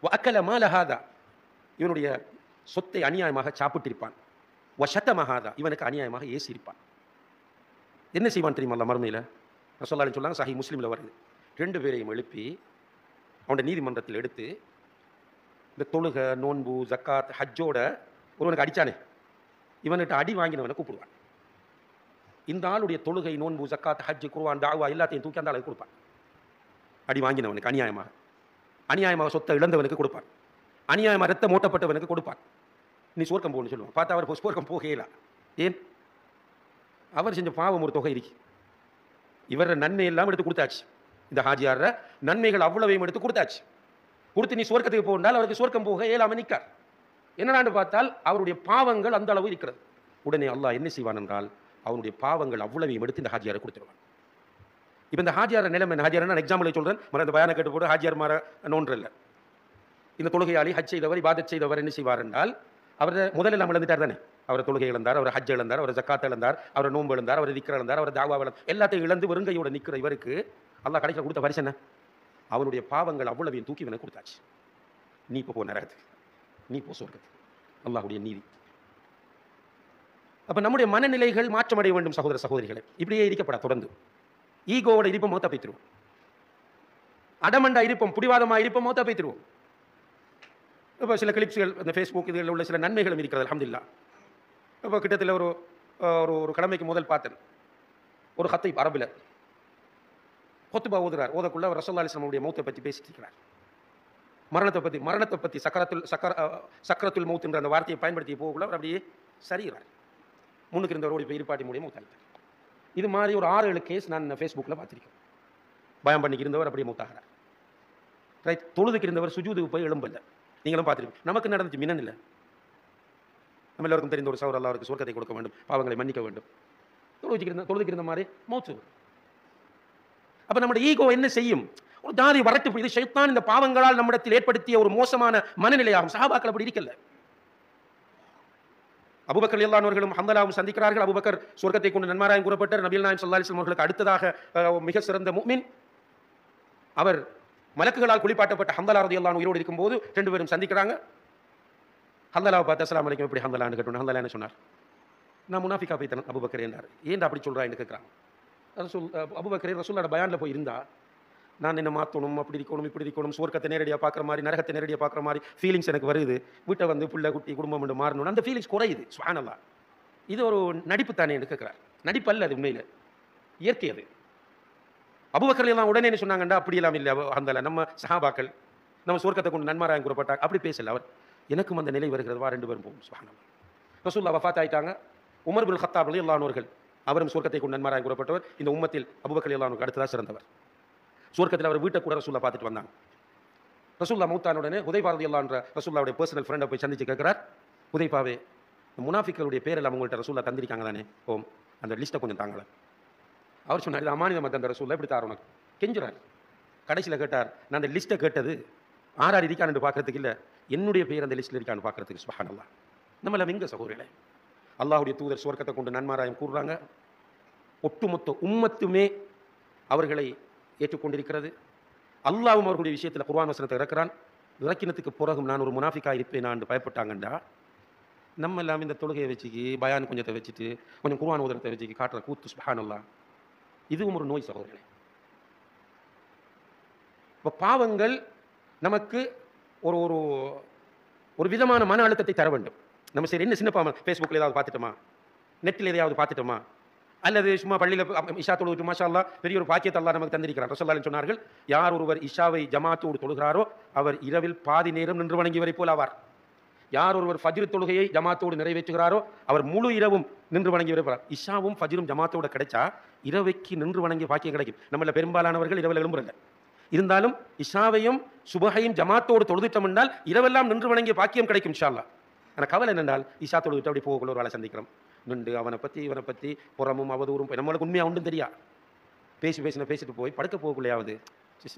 வஅக்கல மாலஹாதா, இவனுடைய சொத்தை அநியாயமாக சாப்பிட்டிருப்பான். வஷதமஹாதா, இவனுக்கு அநியாயமாக ஏசியிருப்பான். என்ன செய்வான் தெரியுமா அல்லாஹ் மறுமையில்? ரசூலுல்லாஹி சொன்னாங்க, சஹீஹ் முஸ்லிமில் வருது, 2 பேரையும் எழுப்பி அவனுடைய நீதிமன்றத்தில் எடுத்து, இந்த தொழுக, நோன்பு, ஜக்காத், ஹஜ்ஜோட ஒருவனுக்கு அடித்தானே, இவன்கிட்ட அடி வாங்கினவனை கூப்பிடுவான். இந்த ஆளுடைய தொழுகை, நோன்பு, ஜக்காத், ஹஜ், குர்ஆன், தாவா எல்லாத்தையும் தூக்கி அந்த ஆளுக்கு கொடுப்பான். அடி வாங்கினவனுக்கு அநியாயமாக சொத்தை இழந்தவனுக்கு கொடுப்பான், அநியாயமாக ரத்தம் மூட்டப்பட்டவனுக்கு கொடுப்பான். நீ சுவர்க்கம் போகணும்னு சொல்லுவான். பார்த்தா அவர் சுவர்க்கம் போகல. ஏன்? அவர் செஞ்ச பாவம் ஒரு தொகை இருக்கு. இவர நன்மை எல்லாம் எடுத்து கொடுத்தாச்சு. இந்த ஹாஜியார நன்மைகள் அவ்வளவையும் எடுத்து கொடுத்தாச்சு. கொடுத்து நீ சுவர்க்கத்துக்கு போகண்டால் அவருக்கு சுவர்க்கம் போக இயலாம நிற்கார். என்னடான்னு பார்த்தால் அவருடைய பாவங்கள் அந்த அளவு இருக்கிறது. உடனே அல்லாஹ் என்ன செய்வான் என்றால், அவனுடைய பாவங்கள் அவ்வளவையும் எடுத்து இந்த ஹாஜியாரை கொடுத்துருவான். இப்போ இந்த ஹாஜியார நிலைமை என்ன? ஹாஜியார் நான் எக்ஸாம்பிள் சொல்றேன், மற இந்த பயானை கேட்டு போட்டு ஹாஜியார் மாற நோன்று இல்லை. இந்த தொழுகையாளி, ஹஜ் செய்தவர், இபாதத் செய்தவர் என்ன செய்வார் என்றால், அவர் முதலில் நம்ம இழந்துட்டார் தானே. அவர் தொழுகை இழந்தார், அவர் ஹஜ் இழந்தார், அவர் ஜக்காத் இழந்தார், அவர் நோன்பு இழந்தார், அவர் திக்ர் இழந்தார், அவர் தாவா இழந்தார், எல்லாத்தையும் இழந்து வெறுங்கையோட நிற்கிற இவருக்கு அல்லாஹ் கடைசியில் கொடுத்த பரிசு என்ன? அவனுடைய பாவங்கள் அவ்வளவையும் தூக்கி இவனை கொடுத்தாச்சு. நீ இப்போ போ நரகத்துக்கு, நீ போ சொர்க்கத்துக்கு. அல்லாஹ்வுடைய நீதி. அப்ப நம்முடைய மனநிலைகள் மாற்றமடைய வேண்டும் சகோதர சகோதரிகளை. இப்படியே இருக்கப்படா தொடர்ந்து. ஈகோவோட இருப்போம், மௌத்தா போய்த்திருவோம். அடமண்டா இருப்போம், புடிவாதமா இருப்போம், மௌத்தா போய்த்திருவோம். இப்போ சில கிளிப்ஸ்கள் இந்த ஃபேஸ்புக் இதில் உள்ள சில நன்மைகளும் இருக்கிறது அல்ஹம்துலில்லாஹ். இப்போ கிட்டத்தில் ஒரு ஒரு கடமைக்கு முதல் பார்த்தேன், ஒரு ஹத்தீப் அரபில் ஹுத்பா ஓதுறார். ஓதக்குள்ள அவர் ரசூலுல்லாஹி அலைஹி வஸல்லம் மௌத்தை பற்றி பேசிட்டு இருக்கிறார். மரணத்தை பற்றி சக்கரத்துல் மௌத் என்ற அந்த வார்த்தையை பயன்படுத்தி போகக்குள்ள அவர் அப்படியே சரிகிறார். முன்னுக்கு இருந்தவர் ஓடி போய் இருப்பாட்டி மூலியமாக மௌத்தாயிட்டார். இது மாதிரி ஒரு 6-7 கேஸ் நான் ஃபேஸ்புக்கில் பார்த்துருக்கேன். பயம் பண்ணிக்கு இருந்தவர் அப்படியே மூத்தாகிறார். ரைட், தொழுதுக்கு இருந்தவர் சுஜூதுக்கு போய் எழும்பல்ல. நீங்களும் பார்த்துருக்கீங்க. நமக்கு நடந்துச்சு, மின்னன் இல்லை. நம்ம எல்லாருக்கும் தெரிந்த ஒரு சௌர் அல்லாஹ்வுக்கு சொர்க்கத்தை கொடுக்க வேண்டும், பாவங்களை மன்னிக்க வேண்டும். தொழுதுக்கு இருந்த மாதிரி மௌத்து. அப்ப நம்முடைய ஈகோ என்ன செய்யும்? ஒரு ஜாதி வரட்டு. இது ஷைத்தான் இந்த பாவங்களால் நம்மிடத்தில் ஏற்படுத்திய ஒரு மோசமான மனநிலையாகும். சஹாபாக்கள் அப்படி இருக்கல. அபூபக்கர் ரலியல்லாஹு அன்ஹுவும் ஹம்தலாவும் சந்திக்கிறார்கள். அபூபக்கர் சொர்க்கத்தை கொண்டு நன்மாராயம் கூறப்பட்டார். நபிகள் நாயகம் ஸல்லல்லாஹு அலைஹி வஸல்லம் அவர்களுக்கு அடுத்ததாக மிக சிறந்த முஃமின். அவர் மலக்குகளால் குளிப்பாட்டப்பட்ட ஹம்தலா ரலியல்லாஹு அன்ஹு உயிரோடு இருக்கும்போது 2 பேரும் சந்திக்கிறாங்க. ஹம்தலாவை பார்த்து அஸ்ஸலாமு அலைக்கும் எப்படி ஹம்தலான்னு கேட்டோம். ஹம்தலா என்ன சொன்னார்? நான் முனாஃபிகா போய்த்தேன் அபூபக்கர் என்றார். ஏன்டா அப்படி சொல்றான்னு கேட்குறாங்க. அபூபக்கர் ரசூலுல்லாஹ் பயான்ல போய் இருந்தா நான் என்ன மாற்றணும், அப்படி இருக்கணும், இப்படி இருக்கணும், சொர்க்கத்தை நேரடியாக பார்க்குற மாதிரி, நரகத்தை நேரடியாக பார்க்குற மாதிரி ஃபீலிங்ஸ் எனக்கு வருது. வீட்டை வந்து புள்ள குட்டி குடும்பம் என்று மாறணும், அந்த ஃபீலிங்ஸ் குறையுது. சுப்ஹானல்லாஹ். இது ஒரு நடிப்பு தானே என்று கேட்குறார். நடிப்பு அல்ல, அது உண்மையில் இயற்கை. அது அபூபக்கர் எல்லாம் உடனே என்ன சொன்னாங்கண்டா, அப்படியெல்லாம் இல்லை. அந்த நம்ம சஹாபாக்கள் நம்ம சொர்க்கத்தை கொண்டு நன்மாராயம் கூறப்பட்டாங்க, அப்படி பேசல. அவர் எனக்கும் அந்த நிலை வருகிறது, வா 2 பேரும் போகும். சுப்ஹானல்லாஹ். ரசூலுல்லாஹ் வஃபாத் ஆயிட்டாங்க. உமர் பின் கத்தாப் ரலியல்லாஹு அன்ஹு அவர்கள், அவரும் சொர்க்கத்தை கொண்டு நன்மாராயம் கூறப்பட்டவர். இந்த உம்மத்தில் அபூபக்கர் ரலியல்லாஹு அன்ஹுக்கு அடுத்ததாக சிறந்தவர். சொர்க்கத்தில் அவர் வீட்டை கூட ரசூலுல்லாஹ் பார்த்துட்டு வந்தாங்க. ரசூலுல்லாஹ் மௌத்தான உடனே ஹுதைஃபா ரலியல்லாஹு அன்ஹு ரசூலுல்லாஹ்வுடைய பர்சனல் ஃப்ரெண்டை போய் சந்திச்சு கேட்கிறார், ஹுதைஃபாவே, முனாஃபிக்களுடைய பேரெல்லாம் உங்கள்கிட்ட ரசூலுல்லாஹ் தந்திருக்காங்க தானே, ஓம் அந்த லிஸ்ட்டை கொஞ்சம் தாங்கள. அவர் சொன்னார், இது அமானிதமாக தந்த ரசூலுல்லாஹ், இப்படி தார் உனக்கு கெஞ்சுறார். கடைசியில் கேட்டார், நான் அந்த லிஸ்ட்டை கேட்டது ஆறார் இருக்கான்னு பார்க்கறதுக்கு இல்லை, என்னுடைய பேர் அந்த லிஸ்ட்டில் இருக்கான்னு பார்க்கறதுக்கு. சுப்ஹானல்லாஹ். நம்மள எங்க சகோதரர்களே, அல்லாஹ்வுடைய தூதர் சொர்க்கத்தை கொண்டு நன்மாராயம் கூறுறாங்க. ஒட்டுமொத்த உம்மத்துமே அவர்களை ஏற்றுக்கொண்டிருக்கிறது. அல்லாஹ்வும் அவர்களுடைய விஷயத்தில் குர்ஆன் வசனத்தை இறக்குறான். இறக்கினத்துக்கு பிறகும் நான் ஒரு முனாஃபிக்கா இருப்பேன் நான் பயப்பட்டாங்கண்டா, நம்ம எல்லாம் இந்த தொழுகையை வச்சுக்கி பயான் கொஞ்சத்தை வச்சுட்டு கொஞ்சம் குர்ஆன் ஓதுறதை வச்சுக்கி காட்டுற கூத்து. சுப்ஹானல்லாஹ். இதுவும் ஒரு நோய் சகோதரர்களே. இப்போ பாவங்கள் நமக்கு ஒரு ஒரு ஒரு விதமான மன அழுத்தத்தை தர வேண்டும். நம்ம சரி என்ன சின்ன பாவம், ஃபேஸ்புக்கில் ஏதாவது பார்த்துட்டோமா, நெட்டில் எதையாவது பார்த்துட்டோமா, அல்லது சும்மா பள்ளியில் இஷா தொழுது மாஷா அல்லாஹ் பெரிய ஒரு பாக்கியத்தை அல்லாஹ் நமக்கு தந்திருக்கிறார். ரசூலுல்லாஹ் சொன்னார்கள், யார் ஒருவர் இஷாவை ஜமாத்தோடு தொழுகிறாரோ அவர் இரவில் பாதி நேரம் நின்று வணங்கியவரை போல் ஆவார். யார் ஒருவர் ஃபஜ்ர் தொழுகையை ஜமாத்தோடு நிறைவேற்றுகிறாரோ அவர் முழு இரவும் நின்று வணங்கியவரை போல. இஷாவும் ஃபஜ்ரும் ஜமாத்தோட கிடைச்சா இரவைக்கு நின்று வணங்கிய பாக்கியம் கிடைக்கும். நம்மள பெரும்பாலானவர்கள் இரவில் எழும்புறங்க. இருந்தாலும் இஷாவையும் சுபஹையும் ஜமாத்தோடு தொழுதுட்டோம் என்றால் இரவெல்லாம் நின்று வணங்கிய பாக்கியம் கிடைக்கும் இன்ஷா அல்லாஹ். ஆனால் கவலை என்னென்றால் இஷா தொழுதுட்டு அப்படி போகக்குள்ள ஒரு வேலை சந்திக்கிறோம், நின்று அவனை பற்றி இவனை பற்றி புறமும் அவதூறும் நம்மளுக்கு உண்மையாக ஒன்றும் தெரியா பேசிட்டு போய் படுக்க போகக்குள்ளையாவது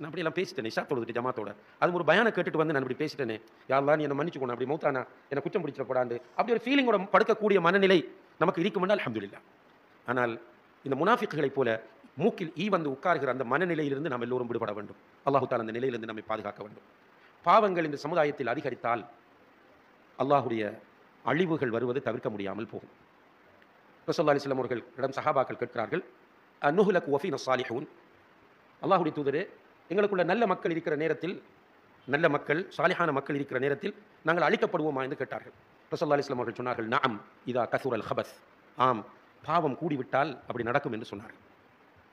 நான் அப்படியெல்லாம் பேசிட்டேன் இஷா தொழுதுட்டு ஜமாத்தோட, அது ஒரு பயானை கேட்டுட்டு வந்து நான் இப்படி பேசிட்டேனே, யாரெல்லாம் நீ என்னை மன்னிச்சுக்கணும், அப்படி மௌத்தானா என்னை குற்றம் பிடிச்சிடப்படாண்டு அப்படி ஒரு ஃபீலிங்கோட படுக்கக்கூடிய மனநிலை நமக்கு இருக்குமென்றால் அல்ஹம்துலில்லாஹ். ஆனால் இந்த முனாஃபிக்குகளைப் போல மூக்கில் ஈ வந்து உட்கார்கிற அந்த மனநிலையிலிருந்து நாம் எல்லோரும் விடுபட வேண்டும். அல்லாஹு தஆலா அந்த நிலையிலிருந்து நம்மை பாதுகாக்க வேண்டும். பாவங்கள் இந்த சமுதாயத்தில் அதிகரித்தால் அல்லாஹுடைய அழிவுகள் வருவது தவிர்க்க முடியாமல் போகும். ரசூலுல்லாஹி ஸல்லல்லாஹு அலைஹி வஸல்லம் அவர்களிடம் சஹாபாக்கள் கேட்கிறார்கள், அன்னுஹ்லகு வஃபீனா ஸாலிஹூன், அல்லாஹுடைய தூதரே எங்களுக்குள்ள நல்ல மக்கள் இருக்கிற நேரத்தில், நல்ல மக்கள் சாலிஹான மக்கள் இருக்கிற நேரத்தில் நாங்கள் அழிக்கப்படுவோமா என்று கேட்டார்கள். ரசூலுல்லாஹி ஸல்லல்லாஹு அலைஹி வஸல்லம் அவர்கள் சொன்னார்கள், நஅம் இதா கஸுரல் ஹபஸ், ஆம் பாவம் கூடிவிட்டால் அப்படி நடக்கும் என்று சொன்னார்கள்.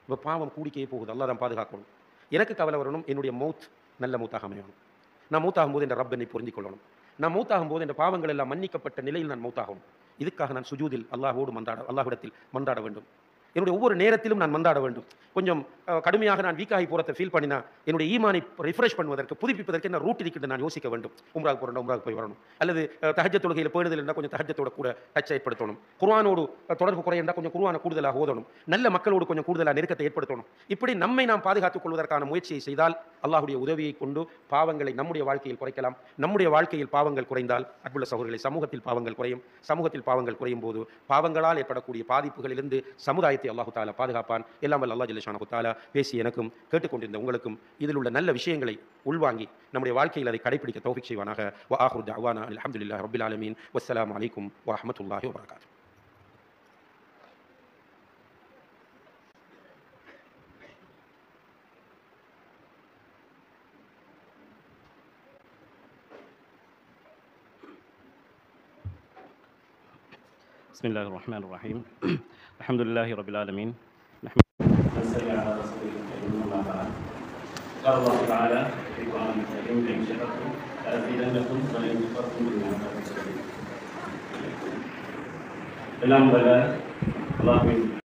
இப்போ பாவம் கூடிக்கே போகுது, அல்லாஹ் தான் பாதுகாக்கணும். எனக்கு கவலை வரணும், என்னுடைய மௌத் நல்ல மௌத்தாக அமையணும். நான் மௌத்தாகும் போது என் ரப் என்னை புரிந்து கொள்ளணும். நான் மௌத்தாகும் போது என் பாவங்கள் எல்லாம் மன்னிக்கப்பட்ட நிலையில் நான் மௌத்தாகணும். இதுக்காக நான் சுஜூதில் அல்லாஹ்விடத்தில் மன்றாட வேண்டும். என்னுடைய ஒவ்வொரு நேரத்திலும் நான் மன்றாட வேண்டும். கொஞ்சம் கடுமையாக நான் வீக்காகி போகிறத ஃபீல் பண்ணினா என்னுடைய ஈமானை ரிஃப்ரெஷ் பண்ணுவதற்கு புதுப்பிப்பதற்கு என்ன ரூட் இருக்கிட்டு நான் யோசிக்க வேண்டும். உம்ராவுக்கு போகிறோம், உம்ராவுக்கு போய் வரணும். அல்லது தஹஜ்ஜத் தொழுகையில் பேணுதல் இருந்தால் கொஞ்சம் தஹஜ்ஜத்தோட கூட டச் ஏற்படுத்தணும். குர்ஆனோடு தொடர்பு குறைந்தால் கொஞ்சம் குர்ஆனை கூடுதலாக ஓதணும். நல்ல மக்களோடு கொஞ்சம் கூடுதலாக நெருக்கத்தை ஏற்படுத்தணும். இப்படி நம்மை நாம் பாதுகாத்துக் கொள்வதற்கான முயற்சியை செய்தால் அல்லாஹ்வுடைய உதவியை கொண்டு பாவங்களை நம்முடைய வாழ்க்கையில் குறைக்கலாம். நம்முடைய வாழ்க்கையில் பாவங்கள் குறைந்தால் அன்புள்ள சகோதரர்களை சமூகத்தில் பாவங்கள் குறையும். சமூகத்தில் பாவங்கள் குறையும் போது பாவங்களால் ஏற்படக்கூடிய பாதிப்புகளிலிருந்து சமுதாயத்தை அல்லாஹு தஆலா பாதுகாப்பான். எல்லாம் வல்ல அல்லாஹ் ஜல்ல ஷானஹு தஆலா பேசி எனக்கும் கேட்டுக்கொண்டிருந்த உங்களுக்கும் இதில் உள்ள நல்ல விஷயங்களை உள்வாங்கி நம்முடைய வாழ்க்கையில் அதை கடைபிடிக்க தௌஃபீக் செய்வானாக. வ ஆஹிரு தஅவானா அல்ஹம்துலில்லாஹி ரப்பில் ஆலமீன். வஸ்ஸலாமு அலைக்கும் வ ரஹ்மத்துல்லாஹி வ பரகாத்துஹு. بسم الله الرحمن الرحيم الحمد لله رب العالمين نحمد ونصلي على رسوله الكريم أما بعد قال الله تعالى في القرآن الكريم لئن شكرتم لأزيدنكم ولئن كفرتم إن عذابي لشديد. எல்லாம் வல்ல அல்லாஹ்வின்